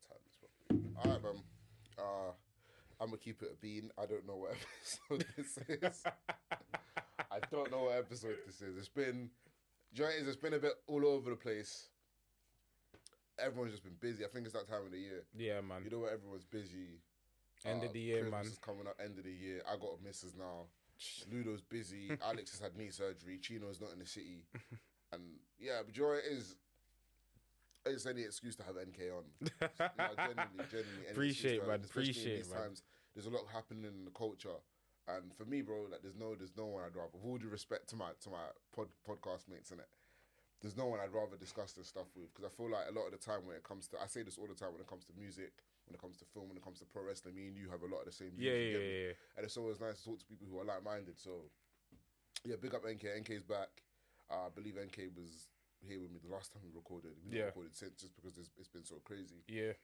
time this properly. All right, man. I'm gonna keep it a bean. I don't know what episode this is. I don't know what episode this is. It's been, do you know what it is? It's been a bit all over the place. Everyone's just been busy. I think it's that time of the year. Yeah, man. You know what? Everyone's busy. End of the year, Christmas man. is coming up. End of the year. I got a missus now. Ludo's busy. Alex has had knee surgery. Chino's not in the city. And yeah, but you know what it is? It's any excuse to have NK on. No, genuinely. Appreciate, man. Especially in these times, there's a lot happening in the culture. And for me, bro, like there's no one I'd rather. With all due respect to my podcast mates, innit? There's no one I'd rather discuss this stuff with, because I feel like a lot of the time when it comes to, I say this all the time, when it comes to music, when it comes to film, when it comes to pro wrestling, me and you have a lot of the same views. Yeah. And it's always nice to talk to people who are like-minded. So, yeah, big up NK. NK's back. I believe NK was here with me the last time we recorded. We haven't recorded since, just because it's been so crazy. Yeah.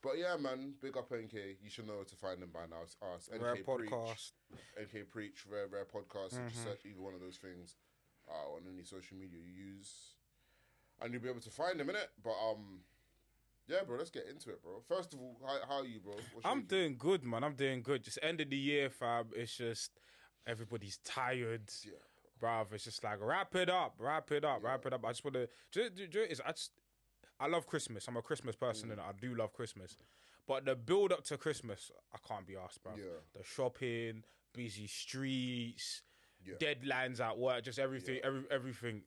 But yeah, man, big up NK. You should know where to find them by now. It's us. NK Rare Preach, podcast. NK Preach, Rare Podcast. So just search either one of those things on any social media you use, and you'll be able to find them, innit? But yeah, bro, let's get into it, bro. First of all, how are you, bro? I'm doing good, man. I'm doing good. Just end of the year, fam. It's just everybody's tired. Yeah, bruv. It's just like wrap it up. I just want to. I love Christmas. I'm a Christmas person, and I do love Christmas. But the build up to Christmas, I can't be asked, bro. Yeah. The shopping, busy streets, deadlines at work, just everything, everything.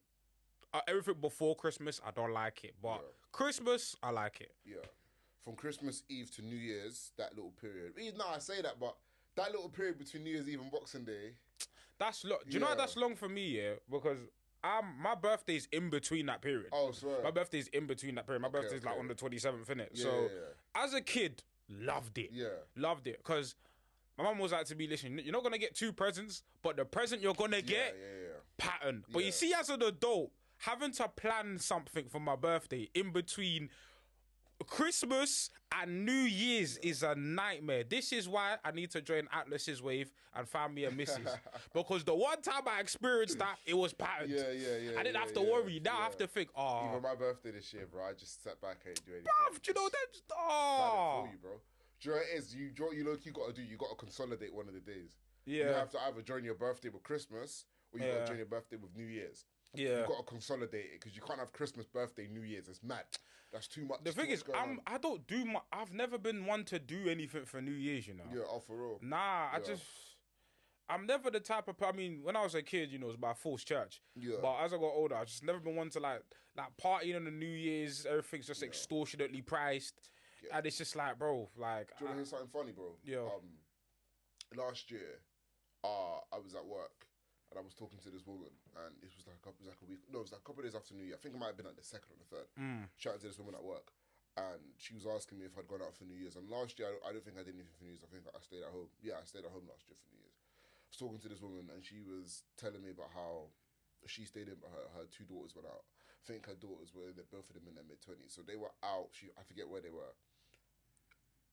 Everything before Christmas, I don't like it. But Christmas, I like it. Yeah. From Christmas Eve to New Year's, that little period. No, I say that, but that little period between New Year's Eve and Boxing Day. That's long. Do you know why that's long for me, yeah? Because my birthday's in between that period. Oh, swear. My birthday's in between that period. My birthday's like on the 27th, innit? Yeah, so, as a kid, loved it. Yeah. Loved it. Because my mum was like to me, listen, you're not going to get 2 presents, but the present you're going to get, pattern. But you see, as an adult, having to plan something for my birthday in between Christmas and New Year's is a nightmare. This is why I need to join Atlas's wave and find me a missus. Because the one time I experienced that, it was patterned. Yeah. I didn't have to worry. Now I have to think, Even my birthday this year, bro, I just sat back and didn't do anything. Bruv, do you know that? For you, bro. Do you know what it is? You got to do, you got to consolidate one of the days. Yeah. You have to either join your birthday with Christmas, or you got to join your birthday with New Year's. Yeah. You've got to consolidate it, because you can't have Christmas, birthday, New Year's. It's mad. That's too much. The thing is, I've never been one to do anything for New Year's, you know. Yeah, for real. Nah, I'm never the type of, I mean, when I was a kid, you know, it was by forced church. Yeah. But as I got older, I just never been one to like partying on the New Year's. Everything's just extortionately priced. Yeah. And it's just like, bro, like. Do you want to hear something funny, bro? Yeah. Last year, I was at work. And I was talking to this woman, and it was like a week. No, it was like a couple of days after New Year. I think it might have been like the 2nd or the 3rd. Shouting to this woman at work, and she was asking me if I'd gone out for New Year's. And last year, I don't think I did anything for New Year's. I think I stayed at home. Yeah, I stayed at home last year for New Year's. I was talking to this woman, and she was telling me about how she stayed in, but her 2 daughters went out. I think her daughters were both of them in their mid-20s, so they were out. I forget where they were.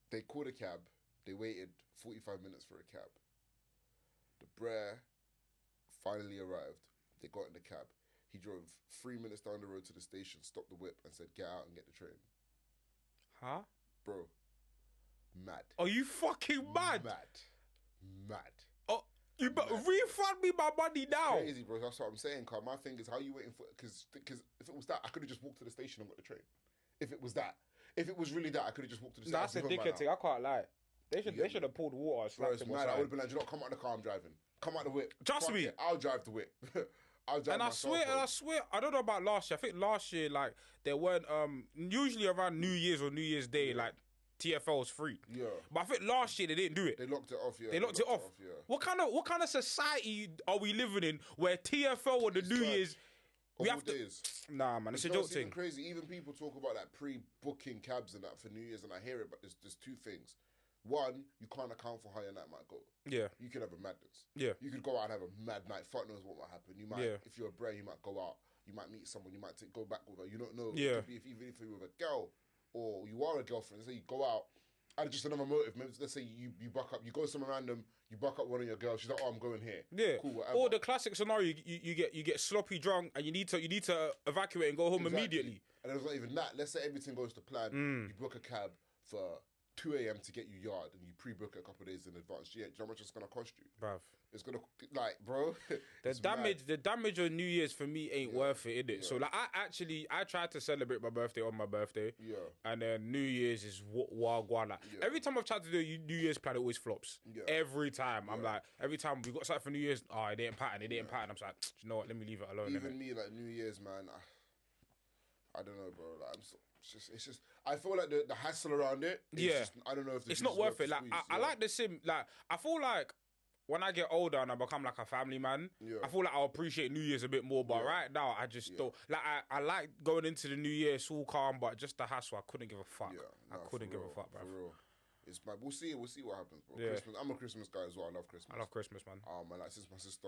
They called a cab. They waited 45 minutes for a cab. The brer finally arrived. They got in the cab. He drove 3 minutes down the road to the station, stopped the whip, and said, "Get out and get the train." Huh? Bro, mad. Are you fucking mad? Mad. Oh, you refund me my money now. Crazy, bro. That's what I'm saying, Carl. My thing is, how are you waiting for? Because if it was that, I could have just walked to the station and got the train. If it was really that, I could have just walked to the station. That's a dickhead thing. I can't lie. They should have pulled water. Bro, it's mad. I would have been like, "Do you not come out the car I'm driving? Come out the whip." Trust me. I'll drive the whip. I'll drive myself. I swear, I don't know about last year. I think last year, like, there weren't, usually around New Year's or New Year's Day, like, TFL was free. Yeah. But I think last year they didn't do it. They locked it off, yeah. They locked it off. Yeah. What kind of society are we living in where TFL or the New Year's... We have to... Nah, man, it's a joke thing. Crazy. Even people talk about that pre-booking cabs and that for New Year's, and I hear it, but there's 2 things. One, you can't account for how your night might go. Yeah. You could have a madness. Yeah. You could go out and have a mad night. Fuck knows what might happen. You might, if you're a bro, you might go out. You might meet someone. You might go back with her. You don't know. Yeah. It could be even if you're with a girl or you are a girlfriend. Let's say you go out and just another motive. Maybe let's say you buck up. You go somewhere random. You buck up one of your girls. She's like, "Oh, I'm going here." Yeah. Cool. Whatever. Or the classic scenario: you get sloppy drunk and you need to evacuate and go home immediately. And it's not even that. Let's say everything goes to plan. You book a cab for 2 a.m. to get you yard, and you pre-book it a couple of days in advance. Yeah, do you know how much it's gonna cost you? Bruv. It's gonna, like, bro. The damage on New Year's for me ain't worth it, innit? Yeah. So like, I tried to celebrate my birthday on my birthday. Yeah. And then New Year's is wild. Like, every time I've tried to do a New Year's plan, it always flops. Yeah. Every time. I'm like, every time we got something for New Year's, it didn't pattern. I'm like, you know what? Let me leave it alone. Even me, like New Year's, man. I don't know, bro. Like, it's just. I feel like the hassle around it. Just, I don't know if it's not worth it. Like, I like the sim. Like, I feel like when I get older and I become like a family man, I feel like I'll appreciate New Year's a bit more. But right now, I just don't. Like, I like going into the New Year, it's all calm, but just the hassle, I couldn't give a fuck. I couldn't give a fuck, bro. For real. It's like, we'll see what happens, bro. Christmas, I'm a Christmas guy as well. I love Christmas. I love Christmas, man. And like, since my sister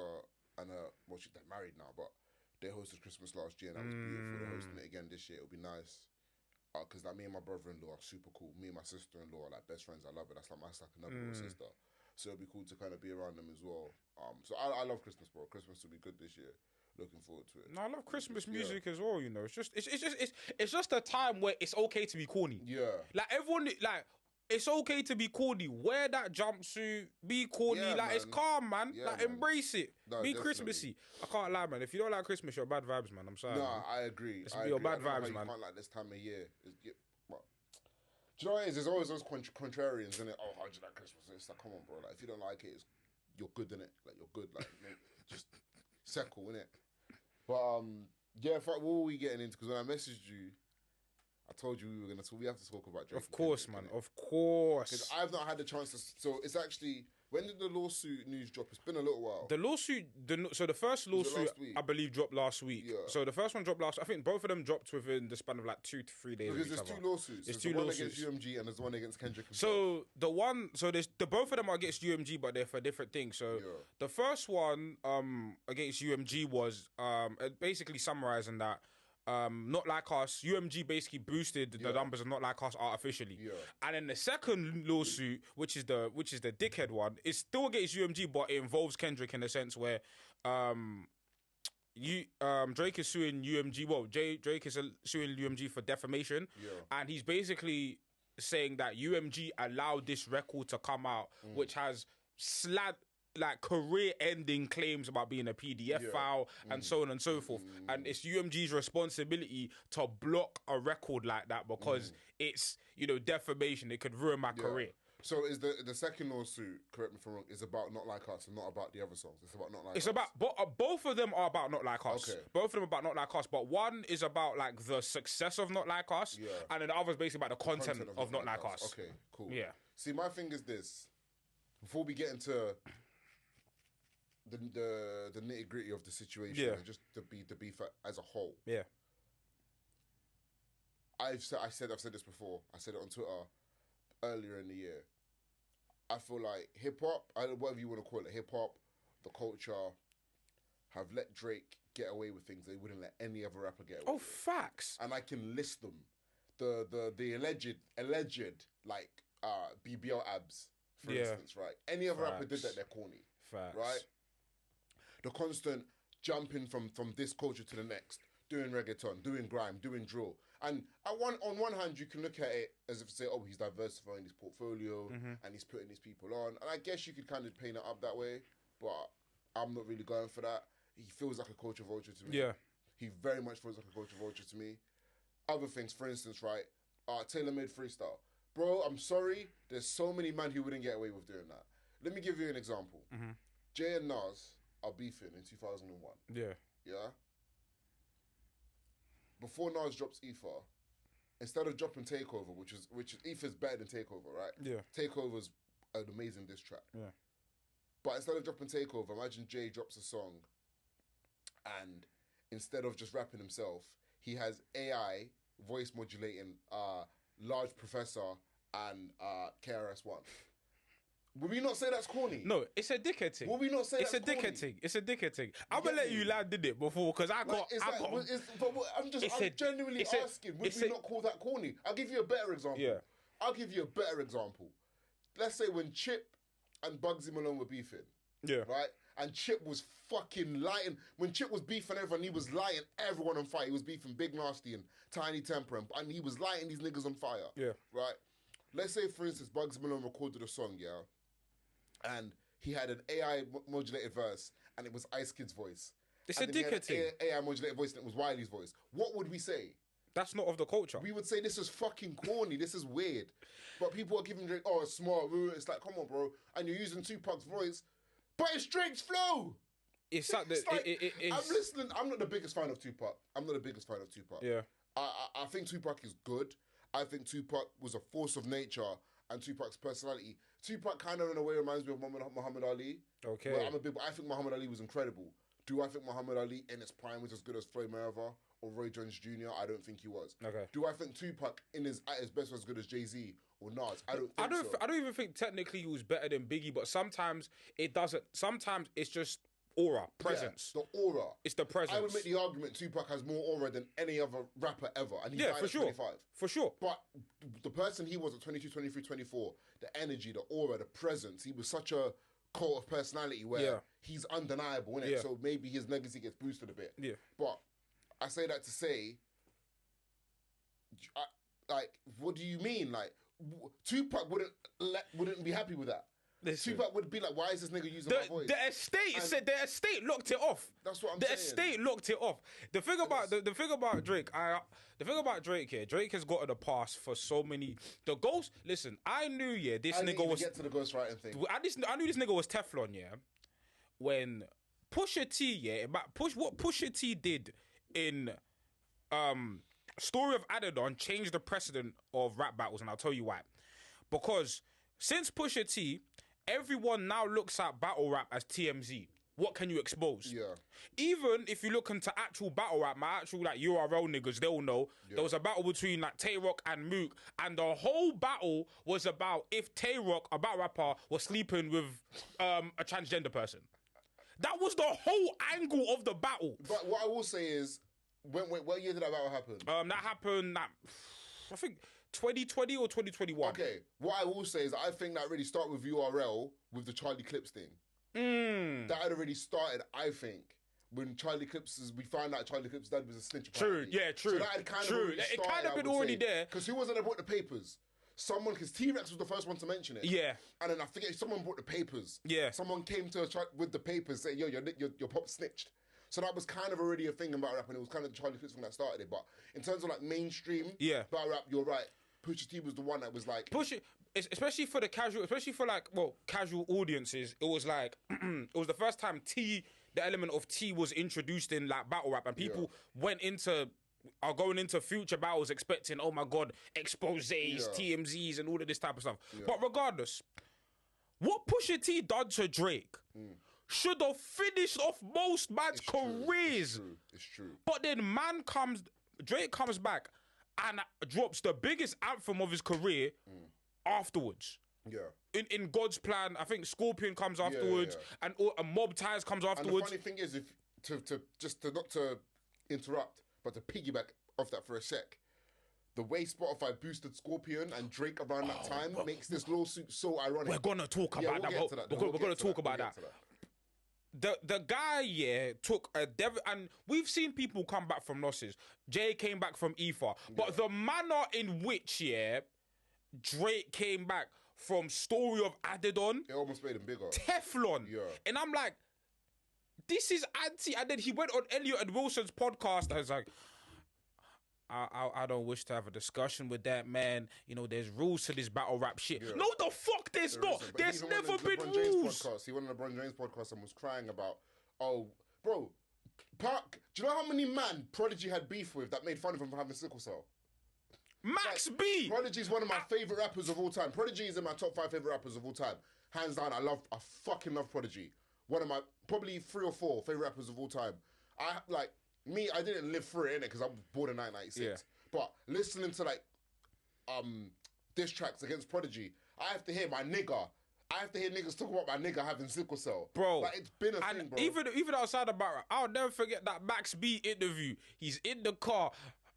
and they're married now, but they hosted Christmas last year and that was beautiful. They're hosting it again this year. It'll be nice. Because like, me and my brother-in-law are super cool. Me and my sister-in-law are like best friends. I love it. That's like another little sister. So it'll be cool to kind of be around them as well. So I love Christmas, bro. Christmas will be good this year. Looking forward to it. No, I love Christmas music as well. You know, it's just a time where it's okay to be corny. Yeah. Like everyone, like, it's okay to be corny. Wear that jumpsuit. Be corny. Like, man. It's calm, man. Yeah, like, man. Embrace it. No, be definitely. Christmassy. I can't lie, man. If you don't like Christmas, you're bad vibes, man. I'm sorry. No, I agree. You're bad vibes, man. You can't like this time of year. Do you know what it is? There's always those contrarians, in it. Oh, how do you like Christmas? It's like, come on, bro. Like, if you don't like it, you're good, innit? Like, you're good. Like, just settle, innit? But, yeah, what were we getting into? Because when I messaged you, I told you we were going to talk. We have to talk about Drake. Of course, man. Of course. Because I've not had the chance to. So it's actually. When did the lawsuit news drop? It's been a little while. The lawsuit. So the first lawsuit, I believe, dropped last week. Yeah. So the first one dropped last. I think both of them dropped within the span of like 2 to 3 days. Because there's two lawsuits. There's one against UMG and there's one against Kendrick himself. So the one. So there's both of them are against UMG, but they're for different things. So the first one against UMG was basically summarizing that. Not Like Us, UMG basically boosted the numbers of Not Like Us artificially. Yeah. And then the second lawsuit, which is the dickhead one, is still against UMG, but it involves Kendrick in the sense where Drake is suing UMG. Well, Drake is suing UMG for defamation, and he's basically saying that UMG allowed this record to come out, which has like career-ending claims about being a PDF file and so on and so forth. And it's UMG's responsibility to block a record like that because it's, defamation. It could ruin my career. So is the second lawsuit, correct me if I'm wrong, is about Not Like Us and not about the other songs? It's about Not Like Us. It's about, both of them are about Not Like Us. Okay. Both of them are about Not Like Us, but one is about like the success of Not Like Us, and then the other is basically about the content of Not Like Us. Okay, cool. Yeah. See, my thing is this. Before we get into the nitty gritty of the situation, and just the beef as a whole. Yeah. I've said this before. I said it on Twitter earlier in the year. I feel like hip hop, whatever you want to call it, hip hop, the culture, have let Drake get away with things they wouldn't let any other rapper get away with. Facts. And I can list them. The alleged like BBL abs, for instance, right? Any other rapper did that, they're corny. Facts. Right? The constant jumping from this culture to the next, doing reggaeton, doing grime, doing drill. And on one hand, you can look at it as if to say, oh, he's diversifying his portfolio and he's putting these people on. And I guess you could kind of paint it up that way, but I'm not really going for that. He feels like a culture vulture to me. Yeah. He very much feels like a culture vulture to me. Other things, for instance, right, tailor-made freestyle. Bro, I'm sorry, there's so many men who wouldn't get away with doing that. Let me give you an example. Jay and Nas are beefing in 2001. Yeah. Yeah? Before Nas drops Ether, instead of dropping Takeover, which is Ether's better than Takeover, right? Yeah. Takeover's an amazing diss track. Yeah. But instead of dropping Takeover, imagine Jay drops a song and instead of just rapping himself, he has AI voice modulating Large Professor and KRS-One. Would we not say that's corny? No, it's a dickhead thing. Would we not say it's that's corny? It's a dickhead thing. I'm going to let you land in it before, because I'm genuinely asking, would we not call that corny? I'll give you a better example. Yeah. I'll give you a better example. Let's say when Chip and Bugsy Malone were beefing. Yeah. Right? and Chip was fucking lighting. When Chip was beefing everyone, he was lighting everyone on fire. He was beefing Big Nasty and Tiny Temper, and he was lighting these niggas on fire. Yeah. Right? Let's say, for instance, Bugs Malone recorded a song, yeah? And he had an AI modulated verse, and it was Ice Kid's voice. It's and a dickhead thing. AI modulated voice, and it was Wiley's voice. What would we say? That's not of the culture. We would say this is fucking corny. This is weird. But people are giving Drake, oh, it's smart. It's like, come on, bro. And you're using Tupac's voice, but it's Drake's flow. It's like, I'm listening. I'm not the biggest fan of Tupac. Yeah. I think Tupac is good. I think Tupac was a force of nature, and Tupac's personality. Tupac kind of in a way reminds me of Muhammad Ali. Okay. But I think Muhammad Ali was incredible. Do I think Muhammad Ali in his prime was as good as Floyd Mayweather or Roy Jones Jr.? I don't think he was. Okay. Do I think Tupac at his best was as good as Jay-Z or Nas? I don't even think technically he was better than Biggie, but sometimes it doesn't. Sometimes it's just aura, presence. Yeah, the aura. It's the presence. I would make the argument Tupac has more aura than any other rapper ever, and he died for at sure. 25. For sure. But the person he was at 22, 23, 24, the energy, the aura, the presence, he was such a cult of personality where he's undeniable, innit? Yeah. So maybe his legacy gets boosted a bit. Yeah. But I say that to say, what do you mean? Like, Tupac wouldn't be happy with that. Listen. Tupac would be like, why is this nigga using my voice? The estate said the estate locked it off. That's what I'm saying. saying. The estate locked it off. The thing about Drake, Drake here, Drake has gotten a pass for so many. The ghost. Listen, I knew this nigga was. Get to the ghostwriting thing. I knew this nigga was Teflon. When Pusha T, what Pusha T did in Story of Adidon changed the precedent of rap battles, and I'll tell you why. Because since Pusha T, everyone now looks at battle rap as TMZ. What can you expose? Yeah. Even if you look into actual battle rap, my actual like URL niggas, they'll know there was a battle between like Tay-Rock and Mook, and the whole battle was about if Tay-Rock, a battle rapper, was sleeping with a transgender person. That was the whole angle of the battle. But what I will say is, what year did that battle happen? That happened, I think 2020 or 2021. Okay, what I will say is I think that really started with URL with the Charlie Clips thing. That had already started, I think, when Charlie Clips, we found out Charlie Clips' dad was a snitch. True, yeah, true. So that had kind of already started, it kind of been already there. Because who was it that brought the papers? Someone, because T-Rex was the first one to mention it. Yeah. And then I forget, someone brought the papers. Yeah. Someone came to with the papers saying, yo, your pop snitched. So that was kind of already a thing about rap, and it was kind of the Charlie Clips thing that started it. But in terms of like mainstream battle rap, you're right. Pusha T was the one that was like... especially for the casual, casual audiences, it was like, it was the first time the element of T was introduced in like battle rap, and people are going into future battles expecting, oh my God, exposés, TMZs, and all of this type of stuff. Yeah. But regardless, what Pusha T done to Drake should have finished off most man's careers. It's true. But then Drake comes back and drops the biggest anthem of his career afterwards. Yeah. In God's Plan, I think Scorpion comes afterwards, and Mob Ties comes afterwards. And the funny thing is, not to interrupt, but to piggyback off that for a sec, the way Spotify boosted Scorpion and Drake around that time makes this lawsuit so ironic. We're gonna talk about that. We're gonna talk about that. The guy, took a and we've seen people come back from losses. Jay came back from EFA, but the manner in which, Drake came back from Story of Adidon, it almost made him bigger. Teflon, and I'm like, this is anti. And then he went on Elliot and Wilson's podcast. I was like, I don't wish to have a discussion with that man. You know, there's rules to this battle rap shit. Yeah. No, the fuck, there's not. There's never been rules. He went on the LeBron James podcast and was crying about, oh, bro, Park. Do you know how many man Prodigy had beef with that made fun of him for having sickle cell? Max B. Prodigy's one of my favorite rappers of all time. Prodigy is in my top 5 favorite rappers of all time. Hands down, I fucking love Prodigy. One of my probably 3 or 4 favorite rappers of all time. I didn't live through it, innit, because I'm born in 1996. Yeah. But listening to diss tracks against Prodigy, I have to hear my nigga. I have to hear niggas talk about my nigga having sickle cell. Bro. Like, it's been a thing, bro. Even outside of battle rap, I'll never forget that Max B interview. He's in the car.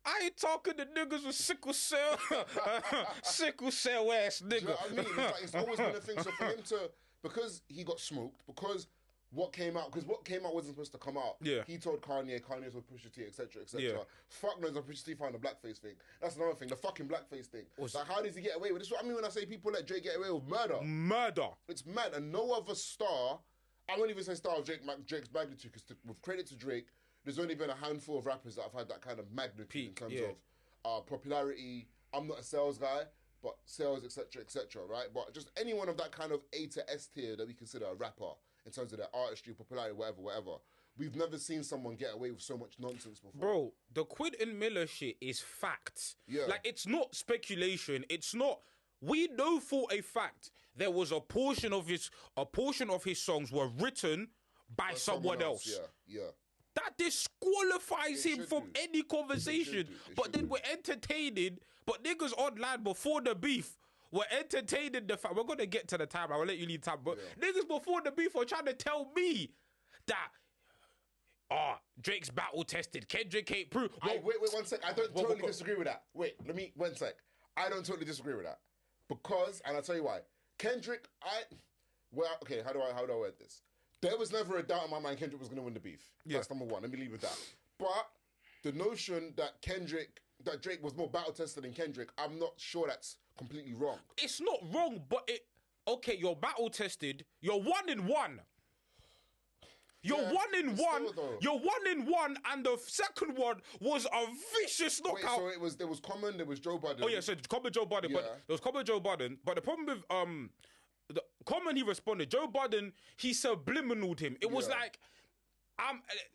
I ain't talking to niggas with sickle cell. Sickle cell ass nigga. Do you know what I mean? It's always been a thing. So for him to, because he got smoked, because what came out, because what came out wasn't supposed to come out. Yeah. He told Kanye told Pusha T, etc., etc. Yeah. Fuck knows if Pusha T found the blackface thing. That's another thing, the fucking blackface thing. Like, how does he get away with this? Is what I mean when I say people let Drake get away with murder. Murder. It's mad, and no other star, I won't even say star of Drake's magnitude, because with credit to Drake, there's only been a handful of rappers that have had that kind of magnitude in terms of popularity. I'm not a sales guy, but sales, etc., etc., right? But just anyone of that kind of A to S tier that we consider a rapper in terms of their artistry, popularity, whatever. We've never seen someone get away with so much nonsense before. Bro, the Quentin Miller shit is fact. Yeah. Like, it's not speculation. It's not... We know for a fact there was a portion of his songs were written by someone else. Yeah. That disqualifies him from any conversation. But then we're entertaining. But niggas online before the beef were entertaining the fact. We're going to get to the time. I will let you lead time. But niggas before the beef were trying to tell me that Drake's battle tested. Kendrick ain't proof. Wait 1 sec. I don't totally disagree with that. Wait, 1 sec. I don't totally disagree with that. Because, and I'll tell you why. Kendrick, okay, how do I word this? There was never a doubt in my mind Kendrick was going to win the beef. That's number one. Let me leave with that. But the notion that Drake was more battle tested than Kendrick, I'm not sure that's completely wrong. It's not wrong, but you're battle tested. You're 1-in-1. You're 1-in-1. You're 1-in-1, and the second one was a vicious knockout. Wait, so there was Common, there was Joe Budden. Oh yeah, so Common, Joe Budden, but there was Common, Joe Budden. But the problem with the Common, he responded. Joe Budden, he subliminaled him. It was like,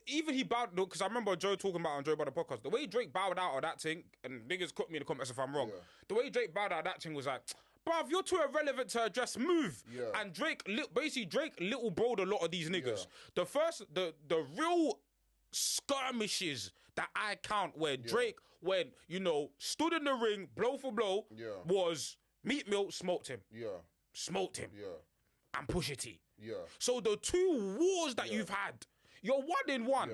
even he bowed, because I remember Joe talking about on Joe Budden podcast, the way Drake bowed out of that thing, and niggas cut me in the comments if I'm wrong, the way Drake bowed out of that thing was like, bruv, you're too irrelevant to address, move. Yeah. And Drake little broed a lot of these niggas. The real skirmishes that I count where Drake, when, stood in the ring, blow for blow, was Meat Mill smoked him. Smoked him. And Pusha T. So the two wars that you've had, you're 1-in-1.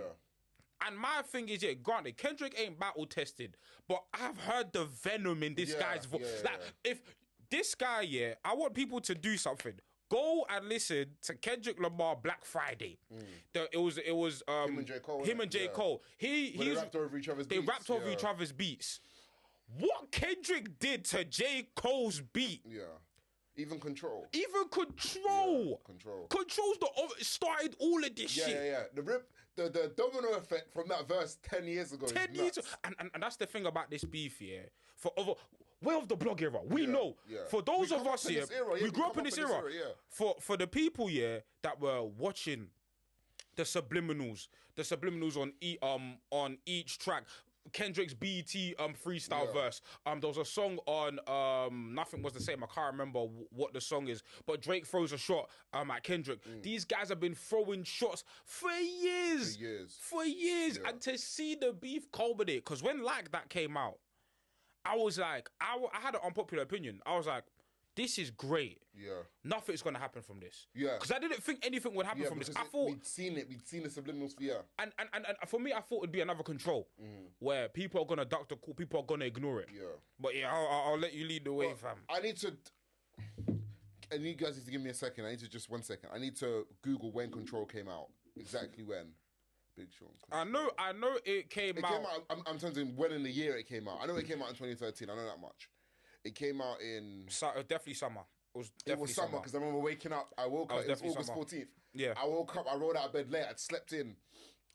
And my thing is, granted, Kendrick ain't battle tested, but I've heard the venom in this guy's voice. If this guy, I want people to do something. Go and listen to Kendrick Lamar Black Friday. It was him and J. Cole. Him and J. Cole. They rapped over each other's beats. They rapped over each other's beats. What Kendrick did to J. Cole's beat. Even Control. Control's started all of this shit. The domino effect from that verse 10 years ago. 10 years. And that's the thing about this beef, we're of the blog era. We know. For those of us here, we grew up in this era. For the people that were watching the subliminals on each track. Kendrick's BET freestyle verse. There was a song on Nothing Was the Same. I can't remember what the song is, but Drake throws a shot at Kendrick. These guys have been throwing shots for years. And to see the beef culminate, because when Like That came out, I was like, I had an unpopular opinion. I was like, this is great. Nothing's going to happen from this. Because I didn't think anything would happen from this. I thought we'd seen the subliminals for And for me, I thought it'd be another Control, where people are going to duck the call, people are going to ignore it. But I'll let you lead the way, fam. I need you guys need to give me a second. I need to just 1 second. I need to Google when Control came out. Exactly when. Big Sean. I know it came out. I'm telling you when in the year it came out. I know it came out in 2013. I know that much. It came out in... definitely summer. It was summer, because I remember waking up. I woke up, it was August 14th. I woke up, I rolled out of bed late. I'd slept in.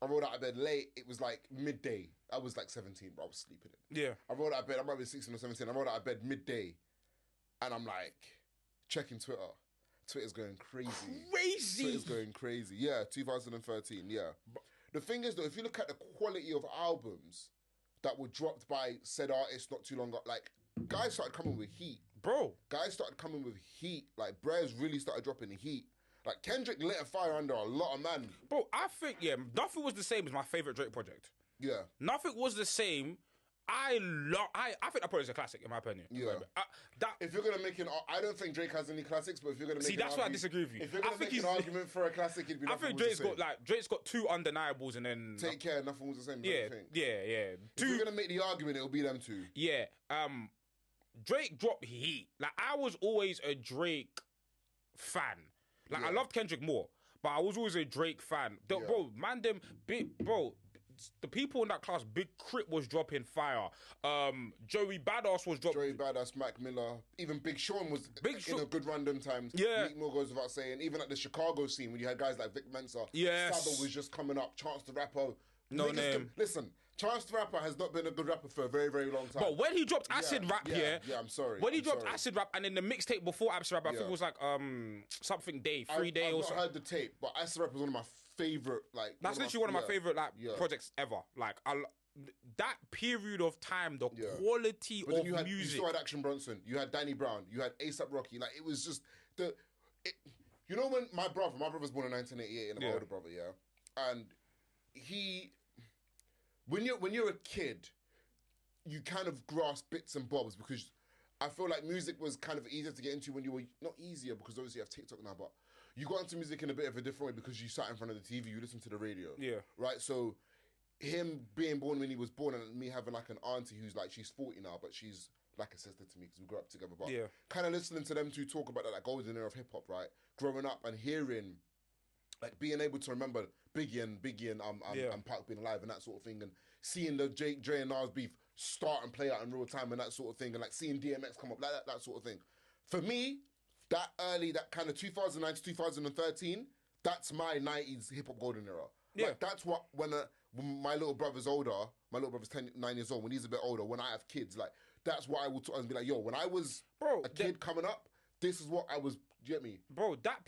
I rolled out of bed late. It was like midday. I was like 17, but I was sleeping in. I rolled out of bed, I might be 16 or 17. I rolled out of bed midday. And I'm like, checking Twitter. Twitter's going crazy. Twitter's going crazy. 2013, The thing is, though, if you look at the quality of albums that were dropped by said artists not too long ago, like, guys started coming with heat. Like, Brez really started dropping the heat. Like, Kendrick lit a fire under a lot of man. Bro, I think, Nothing Was the Same as my favourite Drake project. Nothing Was the Same. I think that project is a classic, in my opinion. If you're going to make I don't think Drake has any classics, but if you're going to make that's why I disagree with you. If you're going to make an argument for a classic, it'd be Nothing Was the Same. Drake's got two undeniables, and then... Take Care, Nothing Was the Same. Yeah. If you're going to make the argument, it'll be them two. Drake dropped heat. Like, I was always a Drake fan. Like, I loved Kendrick more. but I was always a Drake fan. Bro, man, the people in that class, Big Crit was dropping fire. Joey Badass was dropping. Joey Badass, Mac Miller, even Big Sean was in a good random times. Yeah. Meek Mill goes without saying. Even at the Chicago scene, when you had guys like Vic Mensa, yes. Saba was just coming up. Chance the Rapper. No name. Listen, Chance the Rapper has not been a good rapper for a very, very long time. But when he dropped Acid Rap, I'm sorry. When he dropped Acid Rap, and in the mixtape before Acid Rap, I think it was like something day, 3 day or something. I've not heard the tape, but Acid Rap was one of my favorite, like... That's literally one of my favorite, projects ever. Like, that period of time, the quality of music... You still had Action Bronson, you had Danny Brown, you had A$AP Rocky, like, it was just... You know when my brother was born in 1988, and my older brother, and he... When you're a kid, you kind of grasp bits and bobs, because I feel like music was kind of easier to get into when you were... Not easier, because obviously you have TikTok now, but... You got into music in a bit of a different way because you sat in front of the TV, you listened to the radio. Yeah. Right? So, him being born when he was born, and me having like an auntie who's like, she's 40 now, but she's like a sister to me because we grew up together. But kind of listening to them two talk about that like golden era of hip hop, right? Growing up and hearing, like being able to remember Biggie and Pac being alive and that sort of thing, and seeing the Dre and Nas beef start and play out in real time and that sort of thing, and like seeing DMX come up, like that sort of thing. For me, that kind of 2009 to 2013, that's my 90s hip-hop golden era. Yeah. Like, that's what, when my little brother's older, my little brother's 9 years old, when he's a bit older, when I have kids, like, that's what I will talk and be like, yo, when I was a kid coming up, this is what I was, do you get me? Bro, that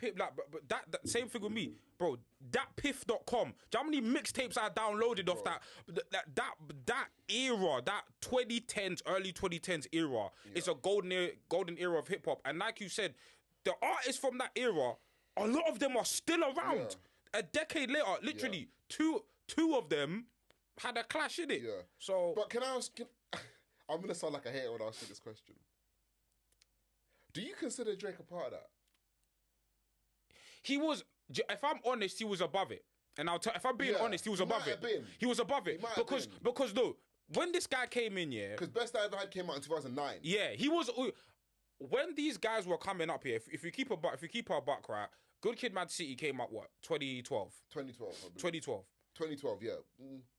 same thing with me. Bro, that piff.com. Do you know how many mixtapes I downloaded off that era, that 2010s, early 2010s era? It's a golden era of hip hop. And like you said, the artists from that era, a lot of them are still around. A decade later, literally, two of them had a clash in it. Yeah. So, but can I ask? I'm gonna sound like a hater when I ask you this question. Do you consider Drake a part of that? He was. If I'm honest, he was above it. And if I'm being honest, he was above it. He was above it because no, when this guy came in, because Best I Ever Had came out in 2009. Yeah, he was. When these guys were coming up here, if you keep our buck right, Good Kid, Mad City came out what 2012. 2012, yeah.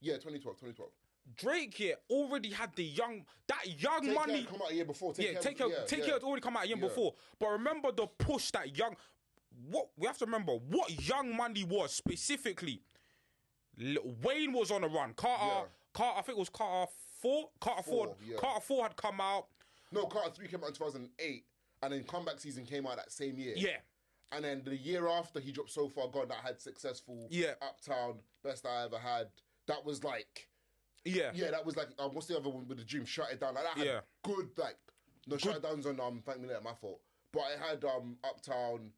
Yeah, 2012. Drake already had young money. Take Care come out a year before. Take Care had already come out a year before. But remember the push that what we have to remember what Young Money was specifically. Wayne was on a run. Carter, I think it was Carter 4. Carter 4 had come out. No, Carter 3 came out in 2008, and then Comeback Season came out that same year. Yeah. And then the year after, he dropped So Far Gone, that had successful Uptown, Best I Ever Had. That was like... Yeah, that was like... what's the other one with the Dream? Shut It Down. Like that had good, like... No, Shut It Down's on Thank Me Later, my fault. But it had Uptown,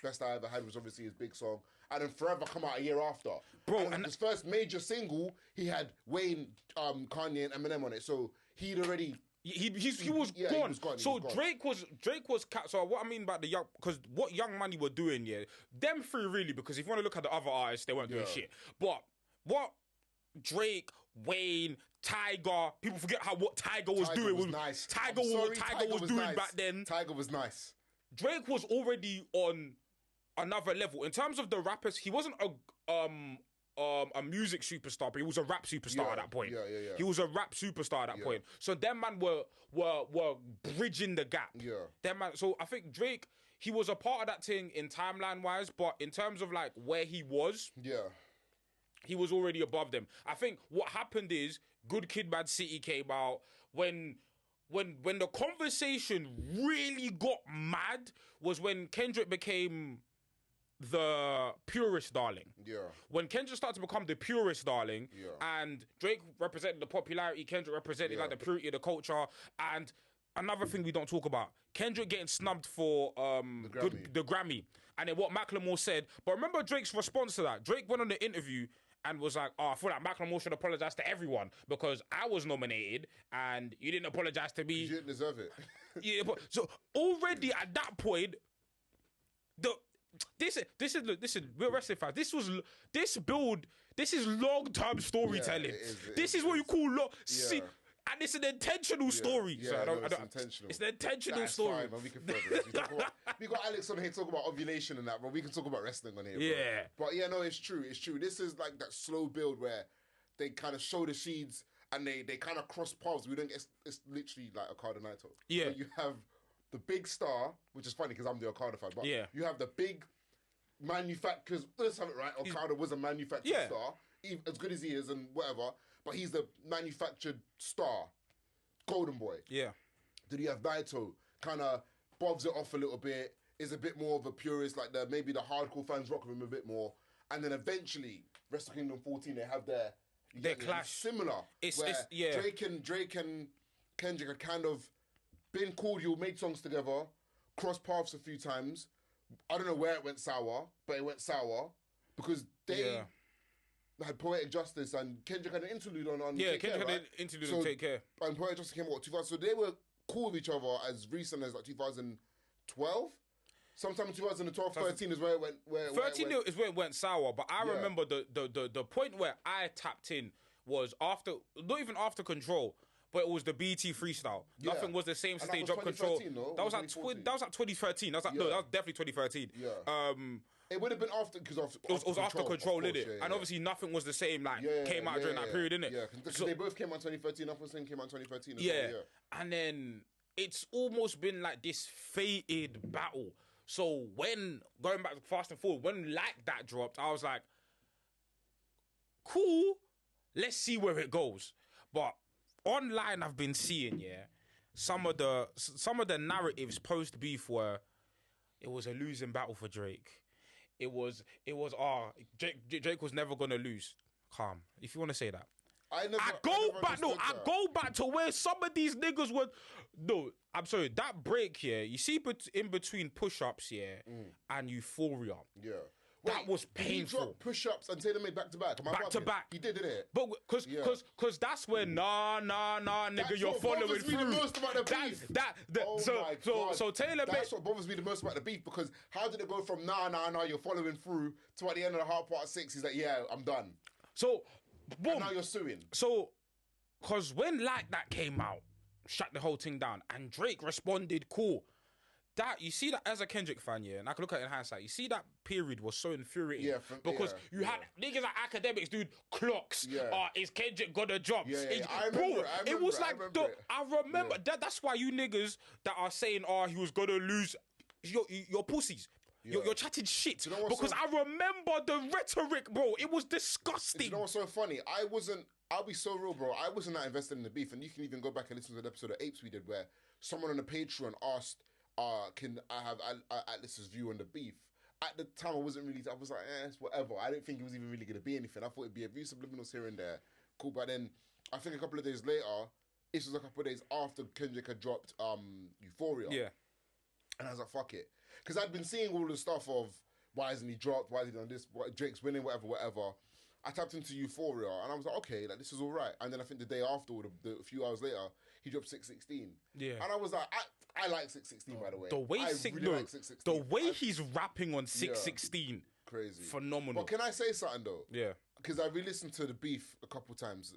Best I Ever Had was obviously his big song. And then Forever come out a year after. Bro, and his first major single, he had Wayne, Kanye, and Eminem on it. So he'd already... He was gone. Drake was so what I mean about the young, because what Young Money were doing, them three really, because if you want to look at the other artists, they weren't doing shit. But what Drake, Wayne, Tiger, people forget what Tiger was doing. Was nice. Tiger was doing nice. Back then. Tiger was nice. Drake was already on another level in terms of the rappers. He wasn't a music superstar, but he was a rap superstar at that point. Yeah. He was a rap superstar at that point. So them man were bridging the gap. Yeah. Them man. So I think Drake, he was a part of that thing in timeline wise, but in terms of like where he was, he was already above them. I think what happened is Good Kid, Mad City came out when the conversation really got mad was when Kendrick became the purist darling. Yeah. When Kendrick started to become the purist darling, and Drake represented the popularity, Kendrick represented like the purity of the culture, and another thing we don't talk about, Kendrick getting snubbed for the Grammy. And then what Macklemore said, but remember Drake's response to that? Drake went on the interview and was like, I feel like Macklemore should apologize to everyone because I was nominated and you didn't apologize to me. You didn't deserve it. Yeah, but so already at that point, This is we're wrestling fans. This is long-term storytelling. It is this is what you call And it's an intentional story. Yeah, So it's intentional. It's an intentional That's story. fine, man. We can further this. We got Alex on here talking about ovulation and that, but we can talk about wrestling on here. Bro. Yeah. But yeah, no, it's true. It's true. This is like that slow build where they kind of show the seeds and they kind of cross paths. We don't get. It's literally like Okada Naito. Yeah. So you have the big star, which is funny because I'm the Okada fan, but you have the big manufacturers. Let's have it right. Okada was a manufactured star, as good as he is and whatever, but he's the manufactured star, golden boy. Yeah. Then you have Naito, kind of bobs it off a little bit, is a bit more of a purist, like maybe the hardcore fans rock with him a bit more, and then eventually Wrestle Kingdom 14 they have their clash. Similar. Drake and Kendrick had kind of been cordial, made songs together, crossed paths a few times. I don't know where it went sour, but it went sour because they had Poetic Justice and Kendrick had an interlude on Take Kendrick Care, had an interlude on Take Care. And Poetic Justice came out 2000, so they were cool with each other as recent as like 2012. Sometime in 2012, 13 is where it went. 13 is where it went sour, but I remember the point where I tapped in was after, not even after Control, but it was the BT freestyle. Yeah. Nothing was the same since they was dropped Control. 2013, That was like 2013. That was definitely 2013. Yeah. It would have been after because it was after Control, innit? And obviously nothing was the same. Like came out during that period, innit? Yeah, because they both came out 2013. Upper Thing came out 2013. As well, and then it's almost been like this fated battle. So when going back to Fast and Forward, when Like That dropped, I was like, cool. Let's see where it goes. But online, I've been seeing some of the narratives post beef were it was a losing battle for Drake. It was Drake was never gonna lose. Calm. If you want to say that. I go back to where some of these niggas were. No, I'm sorry. That break here, you see, in between push-ups and Euphoria. Yeah. That was painful. He dropped push-ups and Taylor made back-to-back. Back to back. He did it. But because that's where nigga, you're following through. That's what bothers me the most about the beef. So Taylor made... That's what bothers me the most about the beef, because how did it go from you're following through to at the end of the hard part 6, he's like, yeah, I'm done. So, boom. And now you're suing. So, because when Like That came out, shut the whole thing down, and Drake responded, cool. That, you see that as a Kendrick fan, and I can look at it in hindsight, you see that period was so infuriating because you had niggas like academics, dude, clocks. Is Kendrick gonna drop? I remember that's why you niggas that are saying, he was gonna lose, your pussies. You're chatting shit. You know because I remember the rhetoric, bro. It was disgusting. You know what's so funny? I'll be so real, bro. I wasn't that invested in the beef, and you can even go back and listen to the episode of Apes we did where someone on the Patreon asked, can I have Atlas's view on the beef? At the time, I was like, it's whatever. I didn't think it was even really going to be anything. I thought it'd be a few subliminals here and there. Cool, but then I think a couple of days later, this was a couple of days after Kendrick had dropped Euphoria. Yeah. And I was like, fuck it. Because I'd been seeing all the stuff of why hasn't he dropped, why has he done this, Drake's winning, whatever. I tapped into Euphoria and I was like, okay, like this is all right. And then I think the day after, a few hours later, he dropped 616. Yeah. And I was like, I like 616, by the way. The way like 616. The way he's rapping on 616. Crazy. Phenomenal. But can I say something though? Yeah. Because I re-listened to the beef a couple times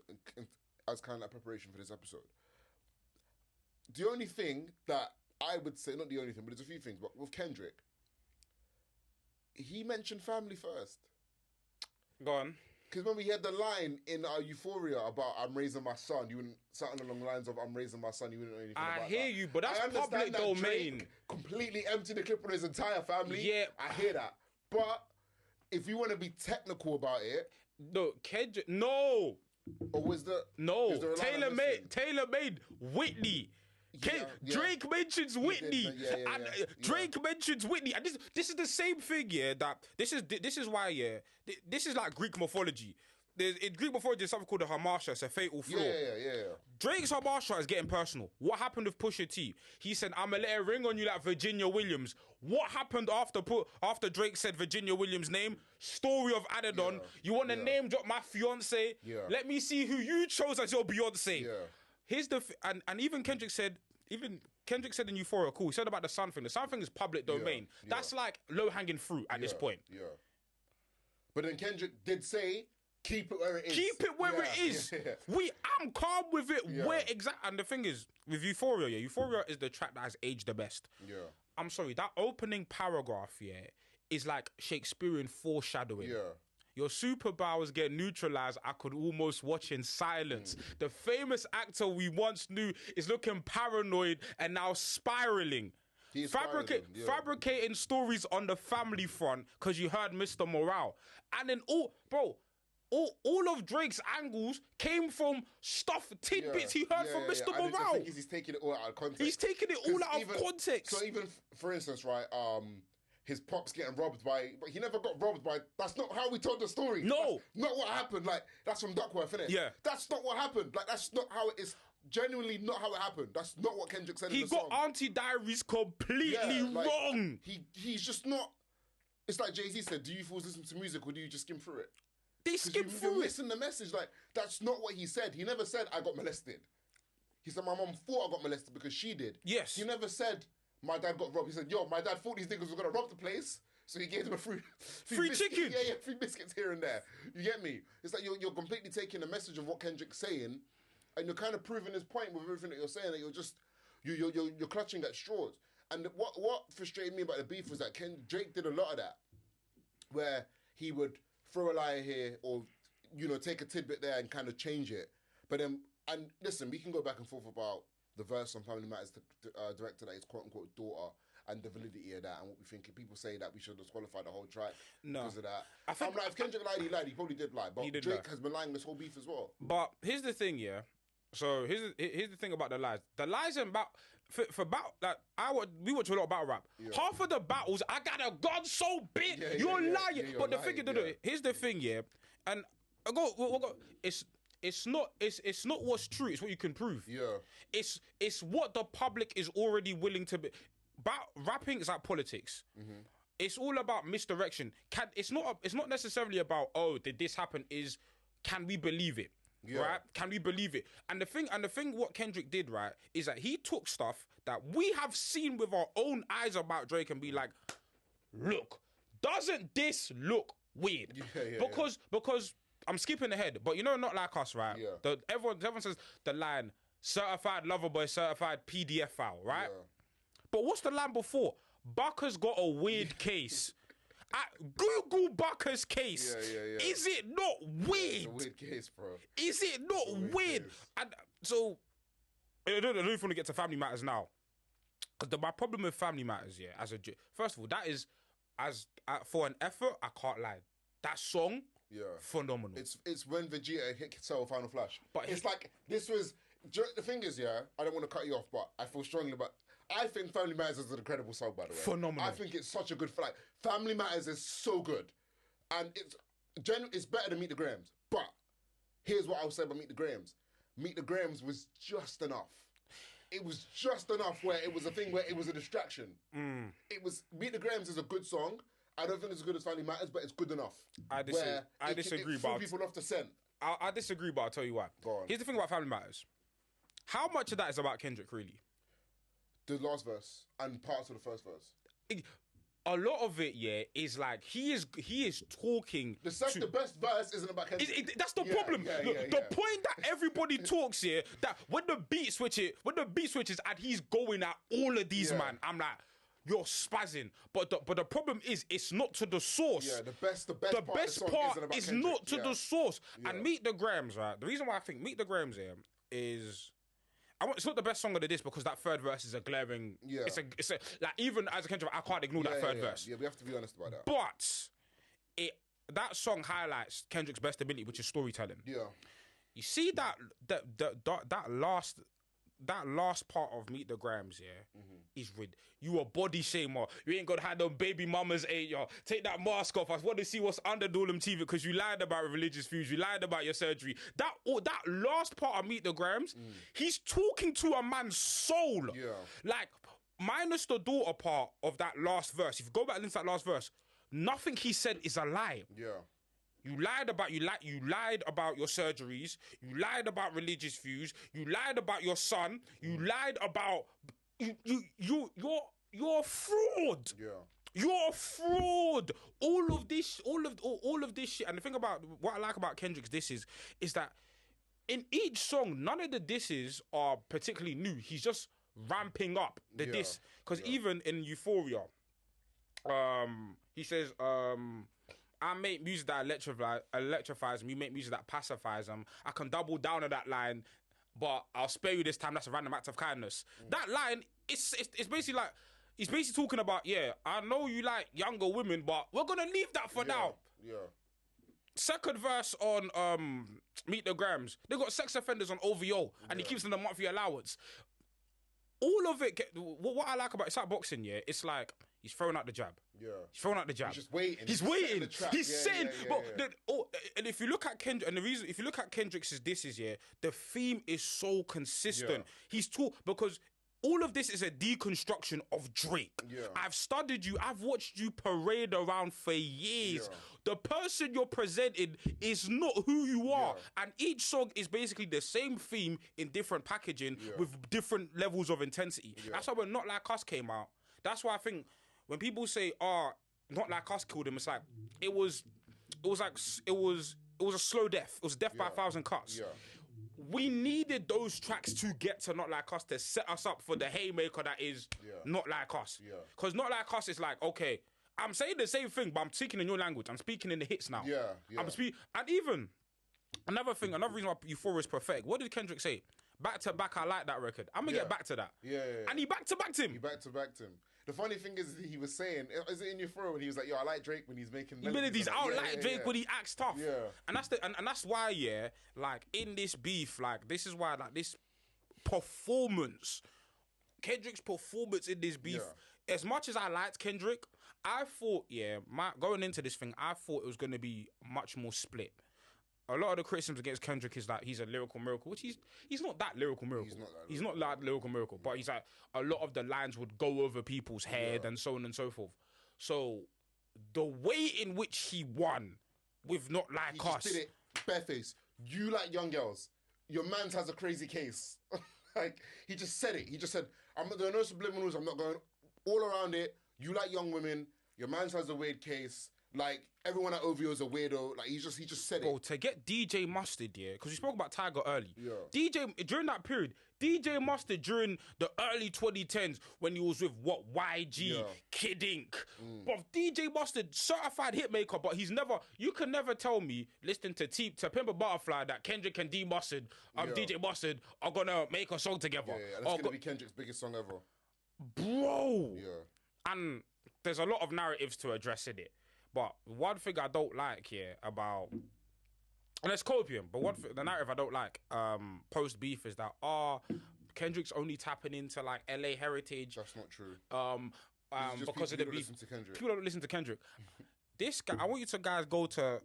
as kind of like preparation for this episode. The only thing that I would say, not the only thing, but there's a few things, but with Kendrick, he mentioned family first. Go on. Because when we had the line in Euphoria about I'm raising my son, you wouldn't, something along the lines of I'm raising my son, you wouldn't know anything about that. I hear you, but that's public domain. Drake completely emptied the clip on his entire family. Yeah. I hear that. But if you want to be technical about it... No, Kendrick, no. Or was the... No, Taylor made Whitney. Drake mentions Whitney. Drake mentions Whitney. And this is the same thing, that this is why, this is like Greek mythology. In Greek mythology, there's something called a hamartia. It's a fatal flaw. Yeah. Drake's hamartia is getting personal. What happened with Pusha T? He said, I'm going to let it ring on you like Virginia Williams. What happened after Drake said Virginia Williams' name? Story of Adidon. You want to name drop my fiance? Let me see who you chose as your Beyonce. Here's and even Kendrick said in Euphoria, cool, he said about the sun thing. The sun thing is public domain. That's like low-hanging fruit at this point. Yeah. But then Kendrick did say Keep it where it is. Keep it where it is. I'm calm with it. Where exactly? And the thing is, with Euphoria, Euphoria is the track that has aged the best. Yeah. I'm sorry, that opening paragraph, is like Shakespearean foreshadowing. Yeah. Your superpowers get neutralized. I could almost watch in silence. The famous actor we once knew is looking paranoid and now spiraling. Fabricating stories on the family front because you heard Mr. Morale. And then, all of Drake's angles came from tidbits he heard from Mr. Morale. And he's taking it all out of context. He's taking it all out of context. So even, for instance, right, his pops getting robbed by, but he never got robbed by, that's not how we told the story. No. That's not what happened. Like, that's from Duckworth, innit? Yeah. That's not what happened. Like, that's not how it is. Genuinely not how it happened. That's not what Kendrick said in the song. He got Auntie Diaries completely wrong. He's just not, it's like Jay-Z said, do you fools listen to music or do you just skim through it? They skip through it. You're missing the message. Like, that's not what he said. He never said, I got molested. He said, my mom thought I got molested because she did. Yes. He never said, my dad got robbed. He said, my dad thought these niggas were going to rob the place. So he gave them a free chicken. Yeah, free biscuits here and there. You get me? It's like you're completely taking the message of what Kendrick's saying, and you're kind of proving his point with everything that you're saying. That you're clutching at straws. And what frustrated me about the beef was that Drake did a lot of that, where he would throw a lie here or take a tidbit there and kind of change it. But then, and listen, we can go back and forth about the verse on Family Matters, the director that is quote unquote daughter. And the validity of that, and what we think. People say that we should disqualify the whole track because of that. I'm like, if Kendrick lied, he lied. He probably did lie. But Drake has been lying this whole beef as well. But here's the thing, So here's the thing about the lies. The lies and about we watch a lot of battle rap. Yeah. Half of the battles, I got a gun so big, you're lying. But the thing, here's the thing, and we'll go. It's not what's true. It's what you can prove. Yeah. It's what the public is already willing to be. Rapping is like politics. Mm-hmm. It's all about misdirection. It's not necessarily about did this happen? Can we believe it? Yeah. Right? Can we believe it? And the thing what Kendrick did, right, is that he took stuff that we have seen with our own eyes about Drake and be like, look, doesn't this look weird? Because I'm skipping ahead, but not like us, right? Yeah. Everyone says the line certified lover boy, certified PDF file, right? Yeah. But what's the line before? Bucker's got a weird case. Google Bucker's case. Yeah. Is it not weird? It's a weird case, bro. Is it not weird? And so, I don't even want to get to Family Matters now. Because my problem with Family Matters, first of all, that is, for an effort, I can't lie. That song, phenomenal. It's when Vegeta hit Cell Final Flash. But it's like, this was, the thing is, I don't want to cut you off, but I feel strongly about, I think Family Matters is an incredible song, by the way. Phenomenal. I think it's such a good flight. Family Matters is so good. And it's better than Meet the Grahams. But here's what I'll say about Meet the Grahams. Meet the Grahams was just enough. It was just enough where it was a thing where it was a distraction. It was, Meet the Grahams is a good song. I don't think it's as good as Family Matters, but it's good enough. I disagree. It threw people off the scent. I disagree, but I'll tell you why. Go on. Here's the thing about Family Matters. How much of that is about Kendrick, really? The last verse and parts of the first verse. A lot of it, is like he is talking. The best verse isn't about Kendrick. That's the problem. The point that everybody talks here, that when the beat switches and he's going at all of these man, I'm like, you're spazzing. But the problem is, it's not to the source. Yeah, the best part is not to the source. Yeah. And Meet the Grahams, right? The reason why I think Meet the Grahams is. It's not the best song of the disc because that third verse is a glaring. Yeah. It's a like, even as a Kendrick, I can't ignore that third verse. Yeah, we have to be honest about that. But that song highlights Kendrick's best ability, which is storytelling. Yeah. You see that last part of Meet the Grahams, is you a body shamer. You ain't gonna have no baby mamas, ain't ya? Take that mask off. I want to see what's under all them TV because you lied about religious views. You lied about your surgery. That last part of Meet the Grahams, he's talking to a man's soul. Yeah. Like, minus the daughter part of that last verse. If you go back into that last verse, nothing he said is a lie. Yeah. You lied about your surgeries. You lied about religious views. You lied about your son. You lied about you're a fraud. Yeah. You're a fraud. All of this shit. And the thing about what I like about Kendrick's disses is that in each song, none of the disses are particularly new. He's just ramping up the diss. Because even in Euphoria, he says, I make music that electrifies them. You make music that pacifies them. I can double down on that line, but I'll spare you this time. That's a random act of kindness. That line, it's basically like, he's basically talking about, I know you like younger women, but we're going to leave that for now. Yeah. Second verse on Meet the Grams. They got sex offenders on OVO, and he keeps them the monthly allowance. All of it, what I like about it's like boxing, it's like he's throwing out the jab. Yeah. He's throwing out the jab. He's just waiting. He's waiting. He's sitting. And if you look at Kendrick, and the reason, if you look at Kendrick's disses, the theme is so consistent. Yeah. He's because all of this is a deconstruction of Drake. Yeah. I've studied you. I've watched you parade around for years. Yeah. The person you're presenting is not who you are. Yeah. And each song is basically the same theme in different packaging with different levels of intensity. Yeah. That's why when Not Like Us came out, that's why I think when people say, Not Like Us killed him, it's like, it was a slow death. It was a death by 1,000 cuts. Yeah. We needed those tracks to get to Not Like Us to set us up for the haymaker that is Not Like Us. Because Not Like Us is like, okay, I'm saying the same thing, but I'm speaking in your language. I'm speaking in the hits now. And even another reason why Euphoria is perfect. What did Kendrick say? Back to back, I like that record. I'm gonna get back to that. And he back to backed him. The funny thing is, he was saying, is it in Euphoria when he was like, "Yo, I like Drake when he's making melodies." I like Drake when he acts tough. Yeah, and that's why, like in this beef, like this is why, like this performance, Kendrick's performance in this beef. As much as I liked Kendrick, I thought, going into this thing, I thought it was gonna be much more split. A lot of the criticisms against Kendrick is that he's a lyrical miracle, which he's not that lyrical miracle. He's not that lyrical miracle, but he's like, a lot of the lines would go over people's head and so on and so forth. So the way in which he won with Not Like Us, he just did it bareface. You like young girls. Your man's has a crazy case. Like, he just said it. He just said, there are no subliminals. I'm not going all around it. You like young women. Your man's has a weird case. Like, everyone at OVO is a weirdo. Like, he just said it. Bro, to get DJ Mustard, because we spoke about Tiger early. During that period, DJ Mustard during the early 2010s when he was with YG, Kid Ink. But DJ Mustard, certified hitmaker, but you can never tell me, listening to Pimp a Butterfly, that Kendrick and D Mustard, DJ Mustard, are gonna make a song together. And it's gonna be Kendrick's biggest song ever. Bro! And there's a lot of narratives to address in it. But one thing I don't like about, and it's copium, but the narrative I don't like post beef is that Kendrick's only tapping into like LA heritage. That's not true. Because of the beef, people don't listen to Kendrick. This guy, I want you to guys go to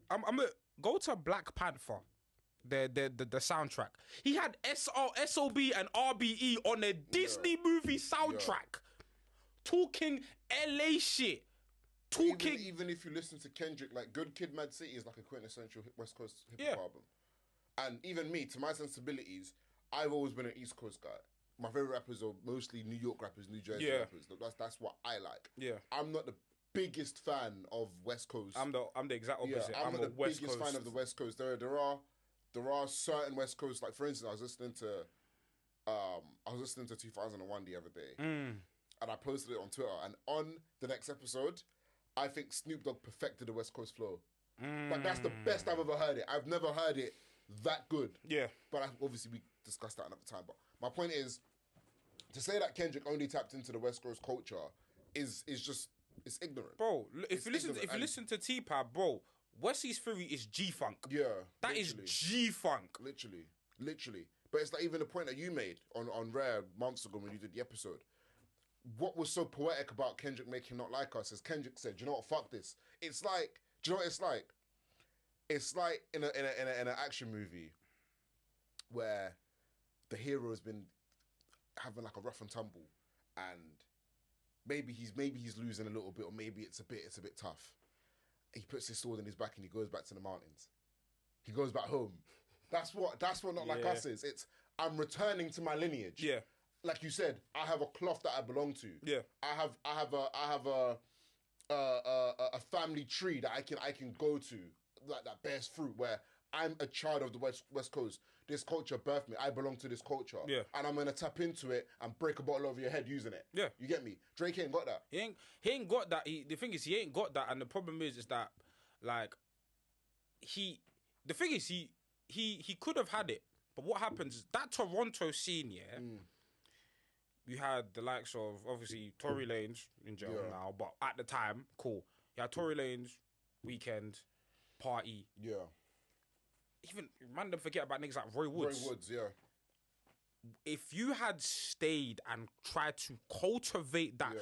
Black Panther, the soundtrack. He had SOB and RBE on a Disney movie soundtrack, talking LA shit. Even if you listen to Kendrick, like Good Kid, Mad City is like a quintessential West Coast hip hop album. And even me, to my sensibilities, I've always been an East Coast guy. My favorite rappers are mostly New York rappers, New Jersey rappers. That's what I like. Yeah, I'm not the biggest fan of West Coast. I'm the exact opposite. I'm not the biggest fan of the West Coast. There are certain West Coast, like for instance, I was listening to 2001 the other day, and I posted it on Twitter. And on the next episode, I think Snoop Dogg perfected the West Coast flow. Like, that's the best I've ever heard it. I've never heard it that good. Yeah. But obviously we discussed that another time. But my point is, to say that Kendrick only tapped into the West Coast culture is just, it's ignorant. Bro, if you listen to T-Pab, bro, Wesley's Theory is G-Funk. Yeah. That is G-Funk. Literally. But it's like even the point that you made on Rare months ago when you did the episode. What was so poetic about Kendrick making Not Like Us is Kendrick said, "Do you know what? Fuck this." It's like, do you know what it's like? It's like in an action movie where the hero has been having like a rough and tumble, and maybe he's losing a little bit, or maybe it's a bit tough. He puts his sword in his back and he goes back to the mountains. He goes back home. That's what Not Like Us is. It's, I'm returning to my lineage. Yeah. Like you said, I have a cloth that I belong to. Yeah. I have a family tree that I can go to that bears fruit where I'm a child of the West Coast. This culture birthed me. I belong to this culture. Yeah. And I'm gonna tap into it and break a bottle over your head using it. Yeah. You get me? Drake ain't got that. He ain't got that. The thing is, he ain't got that, and the problem is that like the thing is he could have had it, but what happens is that Toronto scene, you had the likes of obviously Tory Lanez in jail now, but at the time, cool. You had Tory Lanez, Weekend, Party. Yeah. Even man, don't forget about niggas like Roy Woods. Roy Woods, yeah. If you had stayed and tried to cultivate that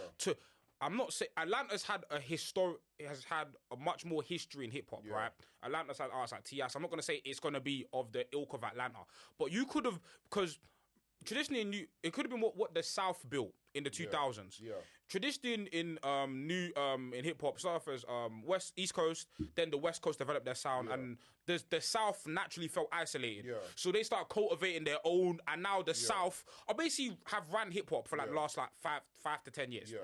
I'm not saying Atlanta's had has had a much more history in hip hop, right? Atlanta's had artists like T.S. I'm not gonna say it's gonna be of the ilk of Atlanta, but you could have, because traditionally it could have been what the South built in the 2000s. Yeah. Traditionally in hip hop, started as East Coast, then the West Coast developed their sound, and the South naturally felt isolated. Yeah. So they start cultivating their own, and now the South are basically have ran hip hop for like the last like five to 10 years. Yeah.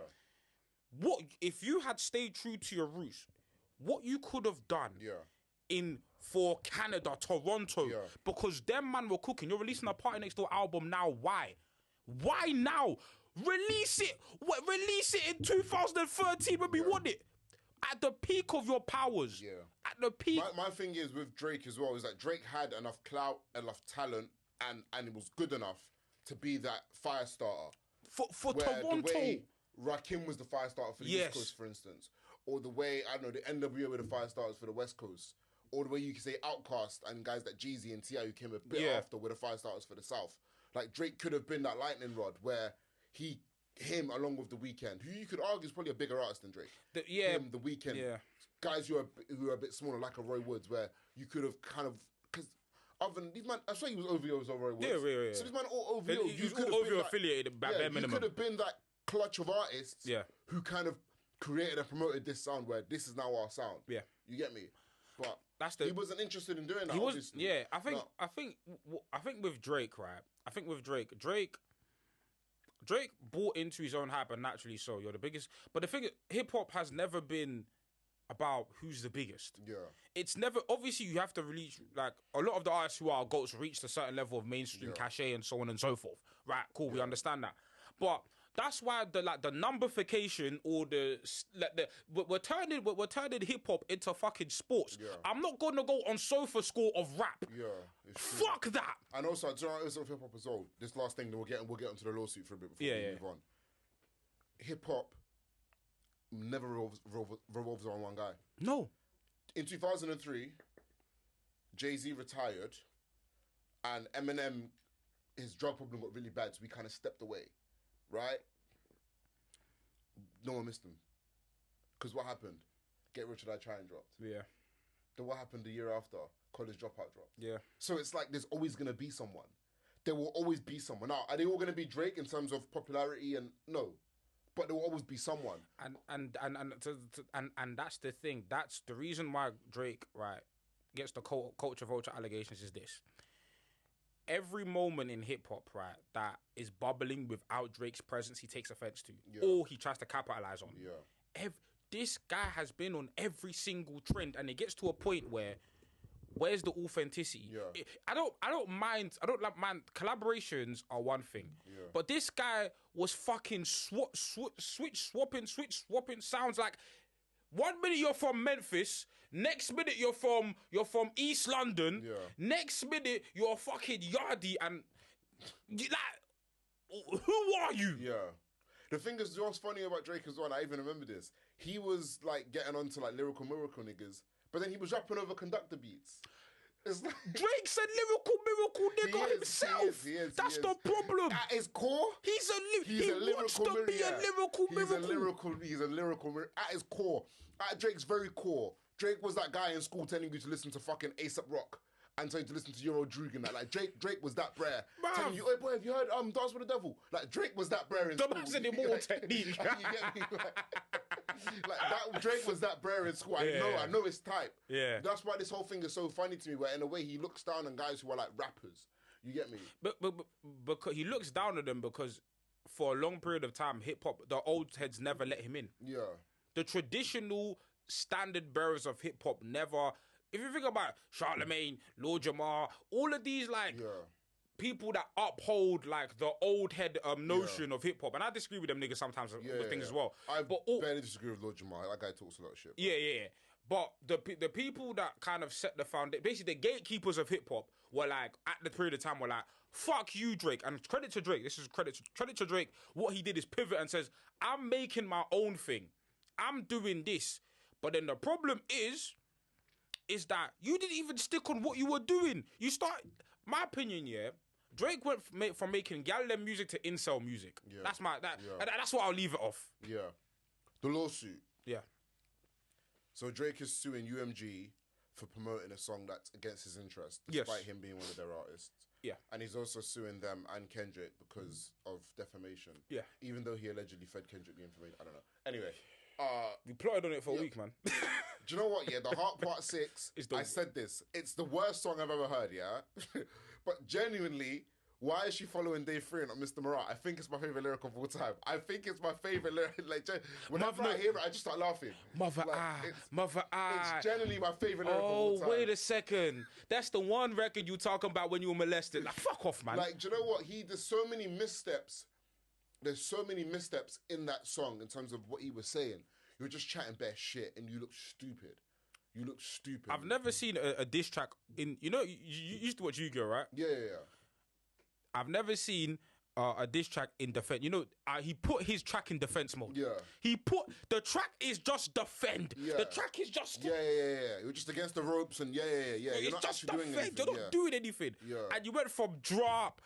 What if you had stayed true to your roots? What you could have done for Canada, Toronto, because them man were cooking. You're releasing a Party Next Door album now. Why? Why now? Release it. Release it in 2013 when we won it. At the peak of your powers. Yeah. At the peak. My thing is with Drake as well is that Drake had enough clout, enough talent, and it was good enough to be that fire starter. For Toronto. The way Rakim was the fire starter for the East Coast, for instance. Or the way, I don't know, the NWA were the fire starters for the West Coast. Or the way you can say Outkast and guys like Jeezy and T.I. who came a bit after were the fire starters for the South. Like, Drake could have been that lightning rod where him along with The Weeknd, who you could argue is probably a bigger artist than Drake. The Weeknd. Yeah. Guys who are a bit smaller, like a Roy Woods, where you could have kind of... Because other than these man... I swear he was OVO as well, Roy Woods. Yeah. So this man all OVO. He was all OVO affiliated by bare minimum. You could have been that clutch of artists who kind of created and promoted this sound where this is now our sound. Yeah. You get me? But he wasn't interested in doing that, obviously. Yeah, I think with Drake, right? I think with Drake bought into his own hype, and naturally so. You're the biggest. But the thing is, hip-hop has never been about who's the biggest. Yeah. It's never... Obviously, you have to release... Like, a lot of the artists who are GOATs reached a certain level of mainstream cachet and so on and so forth. Right, cool, we understand that. But... That's why the numbification or we're turning hip hop into fucking sports. Yeah. I'm not gonna go on sofa score of rap. Yeah, fuck that. And also, do you know what hip hop as well? This last thing, then we'll get onto the lawsuit for a bit before we move on. Hip hop never revolves around one guy. No. In 2003, Jay-Z retired, and Eminem, his drug problem got really bad, so we kind of stepped away. Right? No one missed him. Because what happened? Get Rich or Die Trying dropped. Yeah. Then what happened the year after? College Dropout dropped. Yeah. So it's like there's always going to be someone. There will always be someone. Now, are they all going to be Drake in terms of popularity? And no. But there will always be someone. And that's the thing. That's the reason why Drake, right, gets the culture vulture allegations is this. Every moment in hip-hop, right, that is bubbling without Drake's presence, he takes offense to. Yeah. Or he tries to capitalize on. Yeah. This guy has been on every single trend, and it gets to a point where, where's the authenticity? Yeah. I don't mind collaborations are one thing. Yeah. But this guy was fucking switch swapping. Sounds like 1 minute you're from Memphis, next minute you're from East London, next minute you're fucking Yardie, and like, who are you? Yeah. The thing is, what's funny about Drake as well, and I even remember this, he was like getting onto like lyrical miracle niggas, but then he was rapping over conductor beats. It's like, Drake's a lyrical nigga himself. He is. That's the problem. At his core, he wants to be a lyrical miracle. He's a lyrical miracle. At his core, at Drake's very core, Drake was that guy in school telling you to listen to fucking A$AP Rock and telling you to listen to Euro Droog and that. Like Drake was that brer. Telling you, hey boy, have you heard Dance with the Devil? Like Drake was that brer in school. The man's an immortal technique. You get me? Like that, Drake was that brer in school. I know his type. Yeah. That's why this whole thing is so funny to me, where in a way he looks down on guys who are like rappers. You get me? But because he looks down on them because for a long period of time, hip hop, the old heads never let him in. Yeah. the traditional standard bearers of hip hop never. If you think about Charlemagne, Lord Jamar, all of these like people that uphold like the old head notion of hip hop, and I disagree with them niggas sometimes with things as well. I barely disagree with Lord Jamar. That guy talks a lot of shit. Yeah. But the people that kind of set the foundation, basically the gatekeepers of hip hop, were like at the period of time were like, fuck you, Drake. And credit to Drake. This is credit to Drake. What he did is pivot and says, I'm making my own thing. I'm doing this. But then the problem is that you didn't even stick on what you were doing. You start, my opinion, Drake went from making Gallem music to incel music. Yeah. That's that's what I'll leave it off. Yeah. The lawsuit. Yeah. So Drake is suing UMG for promoting a song that's against his interest, despite him being one of their artists. Yeah. And he's also suing them and Kendrick because of defamation. Yeah. Even though he allegedly fed Kendrick the information. I don't know. Anyway. We plotted on it for a week, man. Do you know what? Yeah, The Heart Part 6, I said this. It's the worst song I've ever heard, yeah? But genuinely, why is she following Day 3 and not Mr. Murat? I think it's my favourite lyric of all time. I think it's my favourite lyric. Like, whenever I hear it, I just start laughing. Mother eye. It's generally my favourite lyric of all time. Oh, wait a second. That's the one record you talking about when you were molested. Like, fuck off, man. Like, do you know what? There's so many missteps. There's so many missteps in that song in terms of what he was saying. You're just chatting bare shit and you look stupid. I've never seen a diss track in... You know, you used to watch Yu-Gi-Oh, right? Yeah. I've never seen a diss track in defense. You know, he put his track in defense mode. Yeah. The track is just defend. Yeah. The track is just... Yeah. You're just against the ropes and yeah. You're not actually doing anything. You're not doing anything. Yeah. And you went from drop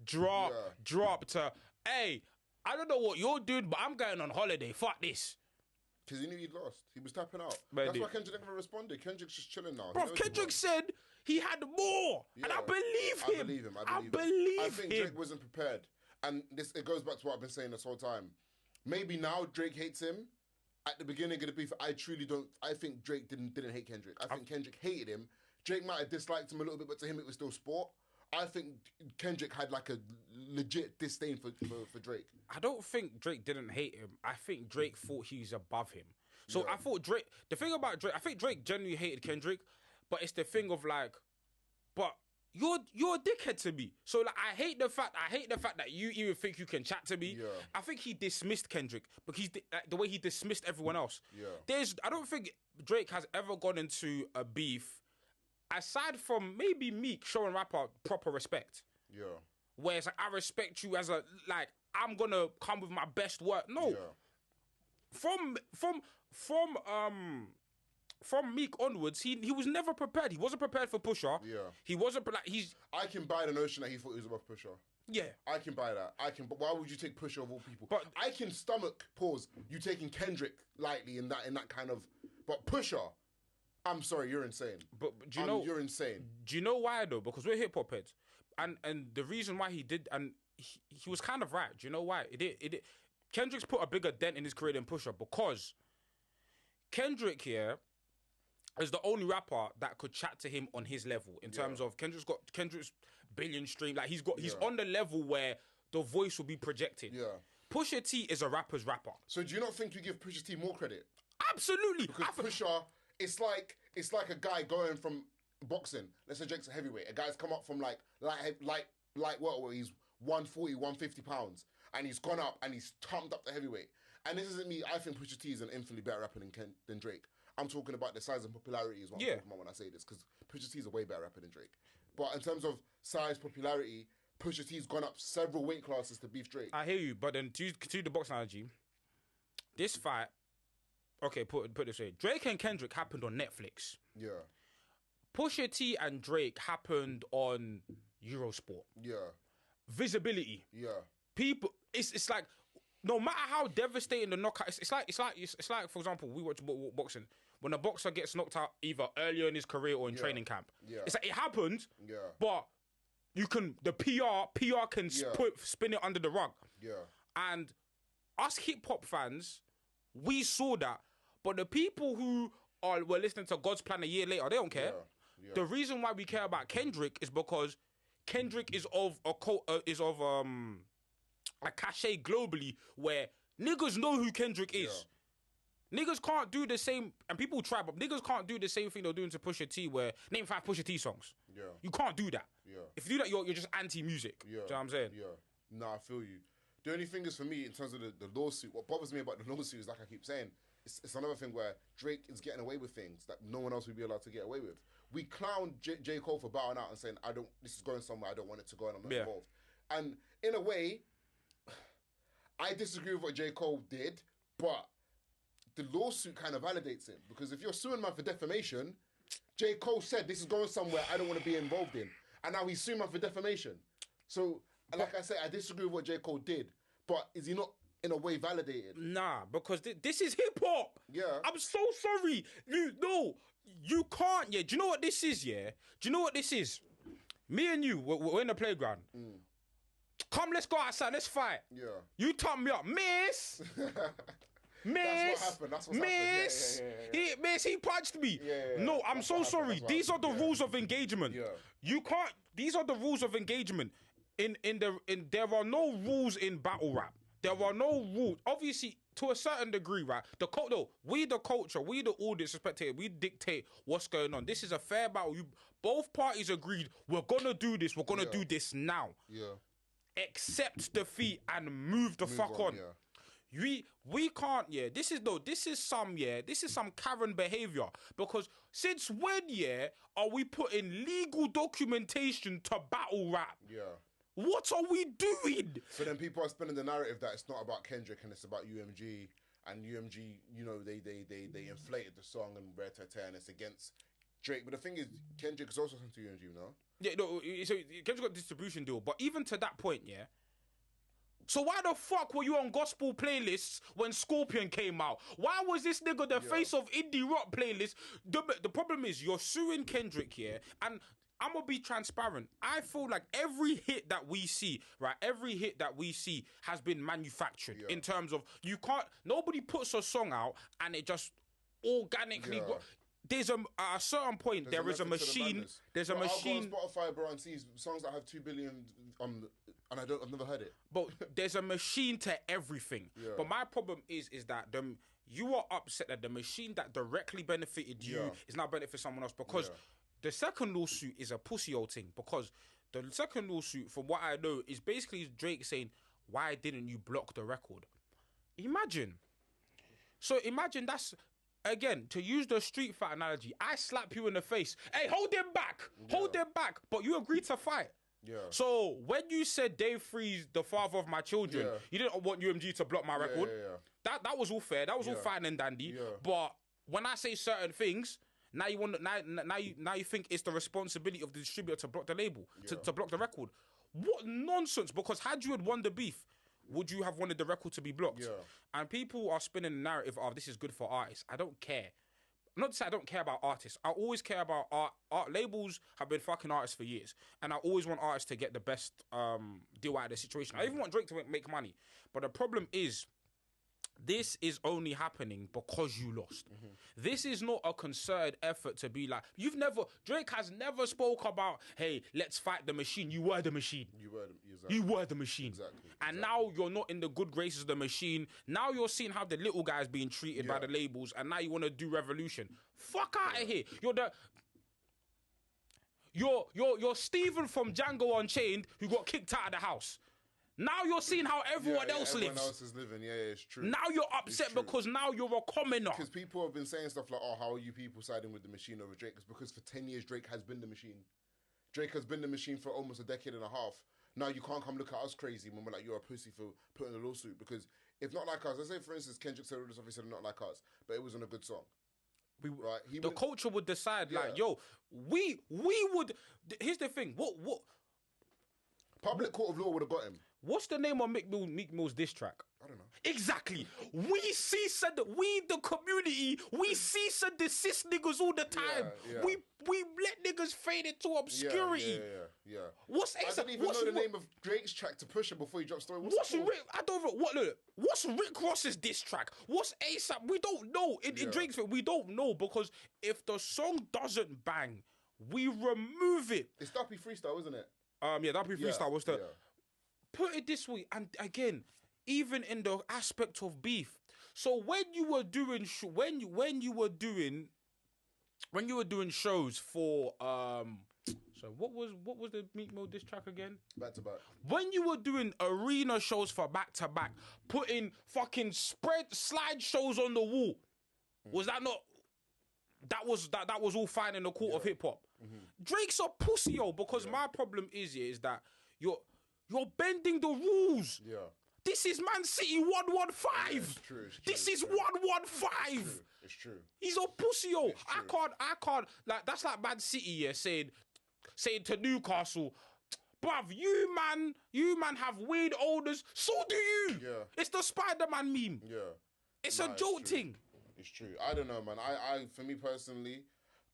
to, hey, I don't know what you're doing, but I'm going on holiday. Fuck this. Because he knew he'd lost. He was tapping out. That's why Kendrick never responded. Kendrick's just chilling now. Bro, Kendrick said he had more. Yeah. And I believe him. I believe him. I think Drake wasn't prepared. And it goes back to what I've been saying this whole time. Maybe now Drake hates him. At the beginning of the beef, I truly don't. I think Drake didn't hate Kendrick. I think Kendrick hated him. Drake might have disliked him a little bit, but to him it was still sport. I think Kendrick had like a legit disdain for Drake. I don't think Drake didn't hate him. I think Drake thought he's above him. So I thought Drake... The thing about Drake... I think Drake genuinely hated Kendrick, but it's the thing of like... But you're a dickhead to me. So like I hate the fact that you even think you can chat to me. Yeah. I think he dismissed Kendrick because the way he dismissed everyone else. Yeah. I don't think Drake has ever gone into a beef aside from maybe Meek showing rapper proper respect. Yeah. Where it's like, I respect you as a, like, I'm gonna come with my best work. No. Yeah. From Meek onwards, he was never prepared. He wasn't prepared for Pusha. Yeah. He wasn't, like, I can buy the notion that he thought he was above Pusha. Yeah. I can buy that. But why would you take Pusha of all people? But I can stomach, you taking Kendrick lightly in that kind of, but Pusha, I'm sorry, you're insane. But do you know you're insane? Do you know why though? Because we're hip hop heads, and the reason why he did, and he was kind of right. Do you know why? It did. Kendrick's put a bigger dent in his career than Pusha because Kendrick here is the only rapper that could chat to him on his level in terms of Kendrick's billion stream. Like he's on the level where the voice will be projected. Yeah. Pusha T is a rapper's rapper. So do you not think you give Pusha T more credit? Absolutely. Because Pusha. It's like a guy going from boxing. Let's say Jake's a heavyweight. A guy's come up from like where he's 140, 150 pounds, and he's gone up and he's thumped up the heavyweight. And this isn't me. I think Pusha T is an infinitely better rapper than Drake. I'm talking about the size and popularity is what I'm talking about when I say this, because Pusha T is a way better rapper than Drake. But in terms of size, popularity, Pusha T's gone up several weight classes to beef Drake. I hear you, but then to the box analogy, this fight. Okay, put it this way. Drake and Kendrick happened on Netflix. Yeah. Pusha T and Drake happened on Eurosport. Yeah. Visibility. Yeah. People, it's like, no matter how devastating the knockout, it's like for example, we watch boxing. When a boxer gets knocked out either earlier in his career or in training camp. Yeah. It's like it happened. Yeah. But you can the PR can spin it under the rug. Yeah. And us hip hop fans, we saw that, but the people who were listening to God's Plan a year later, they don't care. Yeah. The reason why we care about Kendrick is because Kendrick is of a cachet globally where niggas know who Kendrick is. Niggas can't do the same, and people try, but niggas can't do the same thing they're doing to Pusha T, where name 5 Pusha T songs. Yeah. You can't do that. Yeah. If you do that, you're just anti-music. Yeah. Do you know what I'm saying? Yeah. Nah, I feel you. The only thing is for me, in terms of the lawsuit, what bothers me about the lawsuit is, like I keep saying, it's another thing where Drake is getting away with things that no one else would be allowed to get away with. We clown J. Cole for bowing out and saying, this is going somewhere, I don't want it to go, and I'm not involved. And in a way, I disagree with what J. Cole did, but the lawsuit kind of validates it. Because if you're suing man for defamation, J. Cole said, this is going somewhere I don't want to be involved in. And now he's suing man for defamation. So, like I said, I disagree with what J. Cole did, but is he not, in a way, validated? Nah, because this is hip-hop. Yeah. I'm so sorry. You can't, yeah. Do you know what this is, yeah? Do you know what this is? Me and you, we're in the playground. Come, let's go outside, let's fight. Yeah. You top me up. Miss! Miss! That's what happened. Miss! Yeah. He punched me. Yeah. No, I'm so sorry. These are the rules of engagement. Yeah. You can't, these are the rules of engagement. There are no rules in battle rap. There are no rules. Obviously, to a certain degree, right? We the culture, we the audience, the spectator, we dictate what's going on. This is a fair battle. Both parties agreed, we're gonna do this. We're gonna do this now. Yeah. Accept defeat and move fuck on. Yeah. We can't, yeah. This is some Karen behavior. Because since when, yeah, are we putting legal documentation to battle rap? Yeah. What are we doing? So then people are spinning the narrative that it's not about Kendrick and it's about UMG, and UMG, they inflated the song and and it's against Drake. But the thing is, Kendrick is also something to UMG, no? Yeah, no. So Kendrick got a distribution deal, but even to that point, yeah. So why the fuck were you on gospel playlists when Scorpion came out? Why was this nigga the face of indie rock playlist? The problem is you're suing Kendrick, yeah, and I'm gonna be transparent. I feel like every hit that we see, right? Every hit that we see has been manufactured in terms of nobody puts a song out and it just organically. There's at a certain point there is a machine. There's a machine. I'll go on Spotify, bro, and see songs that have 2 billion, and I've never heard it. But there's a machine to everything. Yeah. But my problem is that you are upset that the machine that directly benefited you is now benefiting someone else because. The second lawsuit is a pussy old thing because the second lawsuit, from what I know, is basically Drake saying, why didn't you block the record? Imagine that's, again, to use the street fight analogy, I slap you in the face. Hey, hold them back. Hold them back. But you agreed to fight. Yeah. So when you said Dave Freeze, the father of my children, you didn't want UMG to block my record. That was all fair. That was all fine and dandy. Yeah. But when I say certain things, now you think it's the responsibility of the distributor to block the label, to block the record. What nonsense! Because had you had won the beef, would you have wanted the record to be blocked? Yeah. And people are spinning the narrative of this is good for artists. I don't care. Not to say I don't care about artists. I always care about art. Labels have been fucking artists for years, and I always want artists to get the best deal out of the situation. I even want Drake to make money. But the problem is, this is only happening because you lost. Mm-hmm. This is not a concerted effort to be like, Drake has never spoke about, hey, let's fight the machine. You were the machine. You were the machine. Exactly. And now you're not in the good graces of the machine. Now you're seeing how the little guy's being treated by the labels, and now you want to do revolution. Fuck out of here. You're Steven from Django Unchained who got kicked out of the house. Now you're seeing how everyone else lives. Everyone else is living, it's true. Now you're upset because now you're a commoner. Because people have been saying stuff like, oh, how are you people siding with the machine over Drake? It's because for 10 years, Drake has been the machine. Drake has been the machine for almost a decade and a half. Now you can't come look at us crazy when we're like, you're a pussy for putting a lawsuit. Because if Not Like Us, let's say, for instance, Kendrick said all this stuff, he said Not Like Us, but it wasn't a good song. The culture would decide, like, yo, we would... Here's the thing, what Public court of law would have got him. What's the name of Meek Mill's diss track? I don't know. Exactly. We the community, we cease and desist niggas all the time. Yeah. We let niggas fade into obscurity. Yeah. What's I don't even know the name of Drake's track to push it before he drops Story. What's Rick Ross's diss track? What's ASAP? We don't know. In Drake's we don't know, because if the song doesn't bang, we remove it. It's Duppy Freestyle, isn't it? Duppy Freestyle was the... Yeah. Put it this way, and again, even in the aspect of beef, So when you were doing when you were doing shows for so what was the Meek Mill diss track again? Back to back. When you were doing arena shows for back to back, putting fucking slide shows on the wall, was that not? That was all fine in the court of hip hop. Drake's a pussy, yo. Because my problem is that you're bending the rules. Yeah. This is Man City 115. Yeah, it's true. This is 115. It's true. He's a pussy, yo. I can't. Like that's like Man City, saying to Newcastle, bruv, you man have weird owners. So do you. Yeah. It's the Spider-Man meme. Yeah. It's a joke thing. It's true. I don't know, man. I for me personally,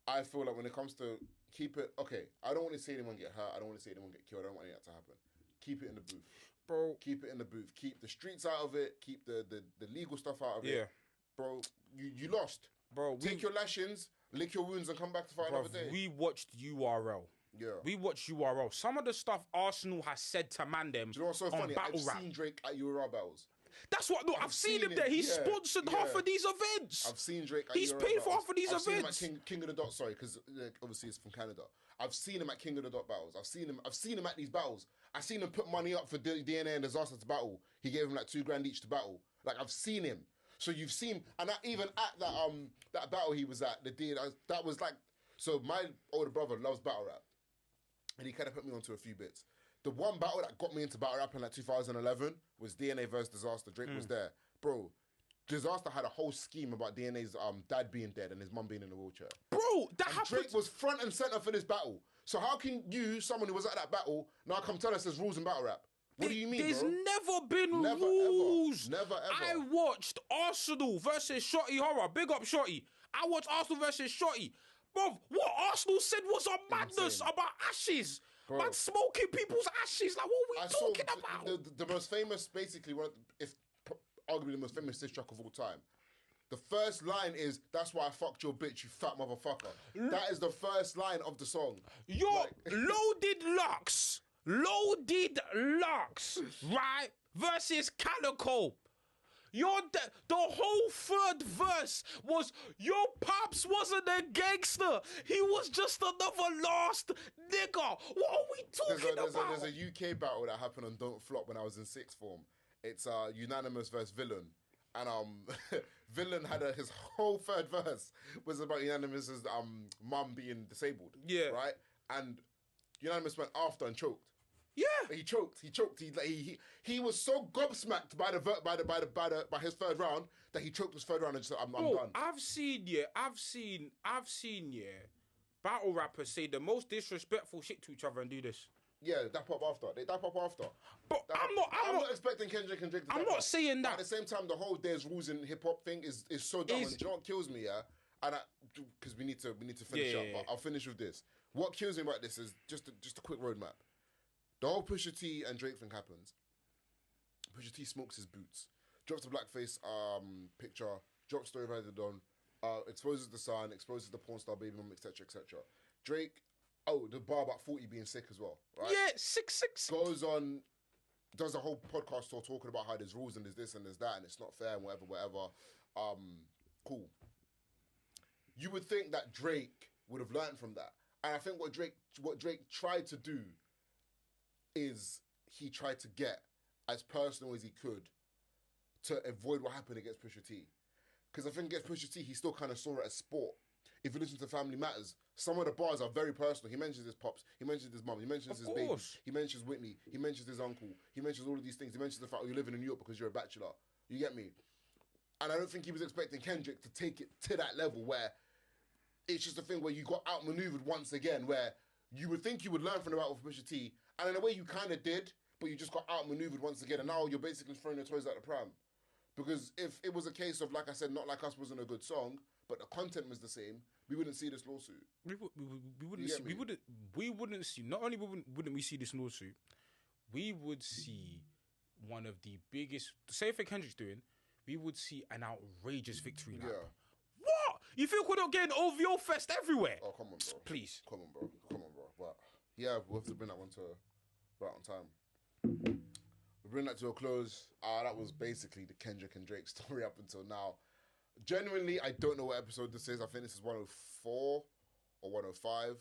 I feel like when it comes to keep it, okay, I don't want to see anyone get hurt. I don't want to see anyone get killed. I don't want any of that to happen. Keep it in the booth. Bro. Keep it in the booth. Keep the streets out of it. Keep the legal stuff out of it. Bro, you lost. Bro, take your lashings, lick your wounds and come back to fight another day. We watched URL. Yeah. We watched URL. Some of the stuff Arsenal has said to man them. Do you know what's so funny? I've seen Drake at URL battles. That's what. Look, I've seen him there. He's sponsored half of these events. I've seen Drake. He's paid for half of these events. I've seen him at King of the Dot. Sorry, because obviously it's from Canada. I've seen him at King of the Dot battles. I've seen him at these battles. I've seen him put money up for DNA and Disaster to battle. He gave him like $2,000 each to battle. Like I've seen him. So you've seen, and even at that battle he was at, that was like. So my older brother loves battle rap, and he kind of put me onto a few bits. The one battle that got me into battle rap in like 2011 was DNA versus Disaster. Drake was there. Bro, Disaster had a whole scheme about DNA's dad being dead and his mum being in a wheelchair. Bro, that happened. Drake was front and centre for this battle. So how can you, someone who was at that battle, now come tell us there's rules in battle rap? What do you mean, There's bro? never been rules. Never ever. I watched Arsenal versus Shotty Horror. Big up Shotty. I watched Arsenal versus Shotty. Bro, what Arsenal said was a madness about ashes. Bro. Man smoking people's ashes. Like, what are we talking about? The most famous, basically, arguably the most famous diss track of all time. The first line is, "That's why I fucked your bitch, you fat motherfucker." That is the first line of the song. Your Loaded Lux, right? Versus Calico. The whole third verse was, your pops wasn't a gangster. He was just another lost nigga. What are we talking about? There's a UK battle that happened on Don't Flop when I was in sixth form. It's Unanimous versus Villain. And Villain had his whole third verse was about Unanimous's mum being disabled. Yeah. Right? And Unanimous went after and choked. Yeah, he choked. He was so gobsmacked by his third round that he choked his third round and just said, I'm done. I've seen battle rappers say the most disrespectful shit to each other and do this. Yeah, that pop after. But I'm not expecting Kendrick and Drake to I'm not saying that. But at the same time, the whole there's rules in hip hop thing is so dumb. And you know what kills me, yeah? And because we need to finish up. But I'll finish with this. What kills me about this is just a quick roadmap. The whole Pusha T and Drake thing happens. Pusha T smokes his boots, drops the blackface picture, drops Story of the Don, exposes the son, exposes the porn star baby mom, etc., etc. Drake, the bar about 40 being sick as well, right? Yeah, 6'6". Goes on, does a whole podcast tour talking about how there's rules and there's this and there's that and it's not fair and whatever. Cool. You would think that Drake would have learned from that, and I think what Drake tried to do is he tried to get as personal as he could to avoid what happened against Pusha T. Because I think against Pusha T, he still kind of saw it as sport. If you listen to Family Matters, some of the bars are very personal. He mentions his pops, he mentions his mum, he mentions his baby, he mentions Whitney, he mentions his uncle, he mentions all of these things. He mentions the fact you're living in New York because you're a bachelor. You get me? And I don't think he was expecting Kendrick to take it to that level where it's just a thing where you got outmaneuvered once again, where you would think you would learn from the battle for Pusha T, and in a way you kind of did, but you just got outmaneuvered once again, and now you're basically throwing your toys out the pram. Because if it was a case of, like I said, Not Like Us wasn't a good song, but the content was the same, we wouldn't see this lawsuit. We wouldn't see. Not only wouldn't we see this lawsuit, we would see one of the biggest. Say for Kendrick's doing, we would see an outrageous victory lap. Yeah. What? You think we're not getting OVO Fest everywhere? Oh, come on, bro. Please. Come on, bro. But yeah, we'll have to bring that one to right on time. We've bring that to a close. That was basically the Kendrick and Drake story up until now. Genuinely, I don't know what episode this is. I think this is 104 or 105.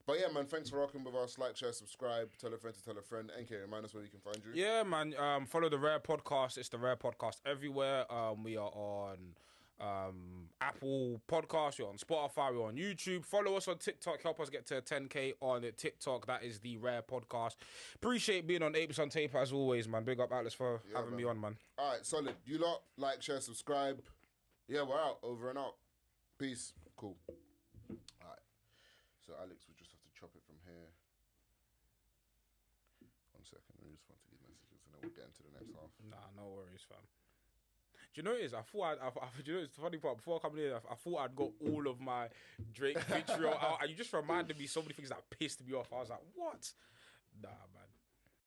But yeah, man, thanks for rocking with us. Like, share, subscribe, tell a friend to tell a friend. NK, remind us where we can find you. Yeah, man. Follow the Rare Podcast. It's the Rare Podcast everywhere. We are on Apple Podcasts. We're on Spotify. We're on YouTube. Follow us on TikTok. Help us get to 10K on TikTok. That is the Rare Podcast. Appreciate being on Apes on Tape as always, man. Big up Atlas for having me on, man. All right, solid. You lot, like, share, subscribe. Yeah, we're out. Over and out. Peace. Cool. All right. So Alex, we just have to chop it from here. 1 second. We just want to give messages and then we'll get into the next half. Nah, no worries, fam. Do you know what it is? I thought you know, it's the funny part. Before I come here, I thought I'd got all of my Drake vitriol out, and you just reminded me so many things that pissed me off. I was like, what? Nah, man.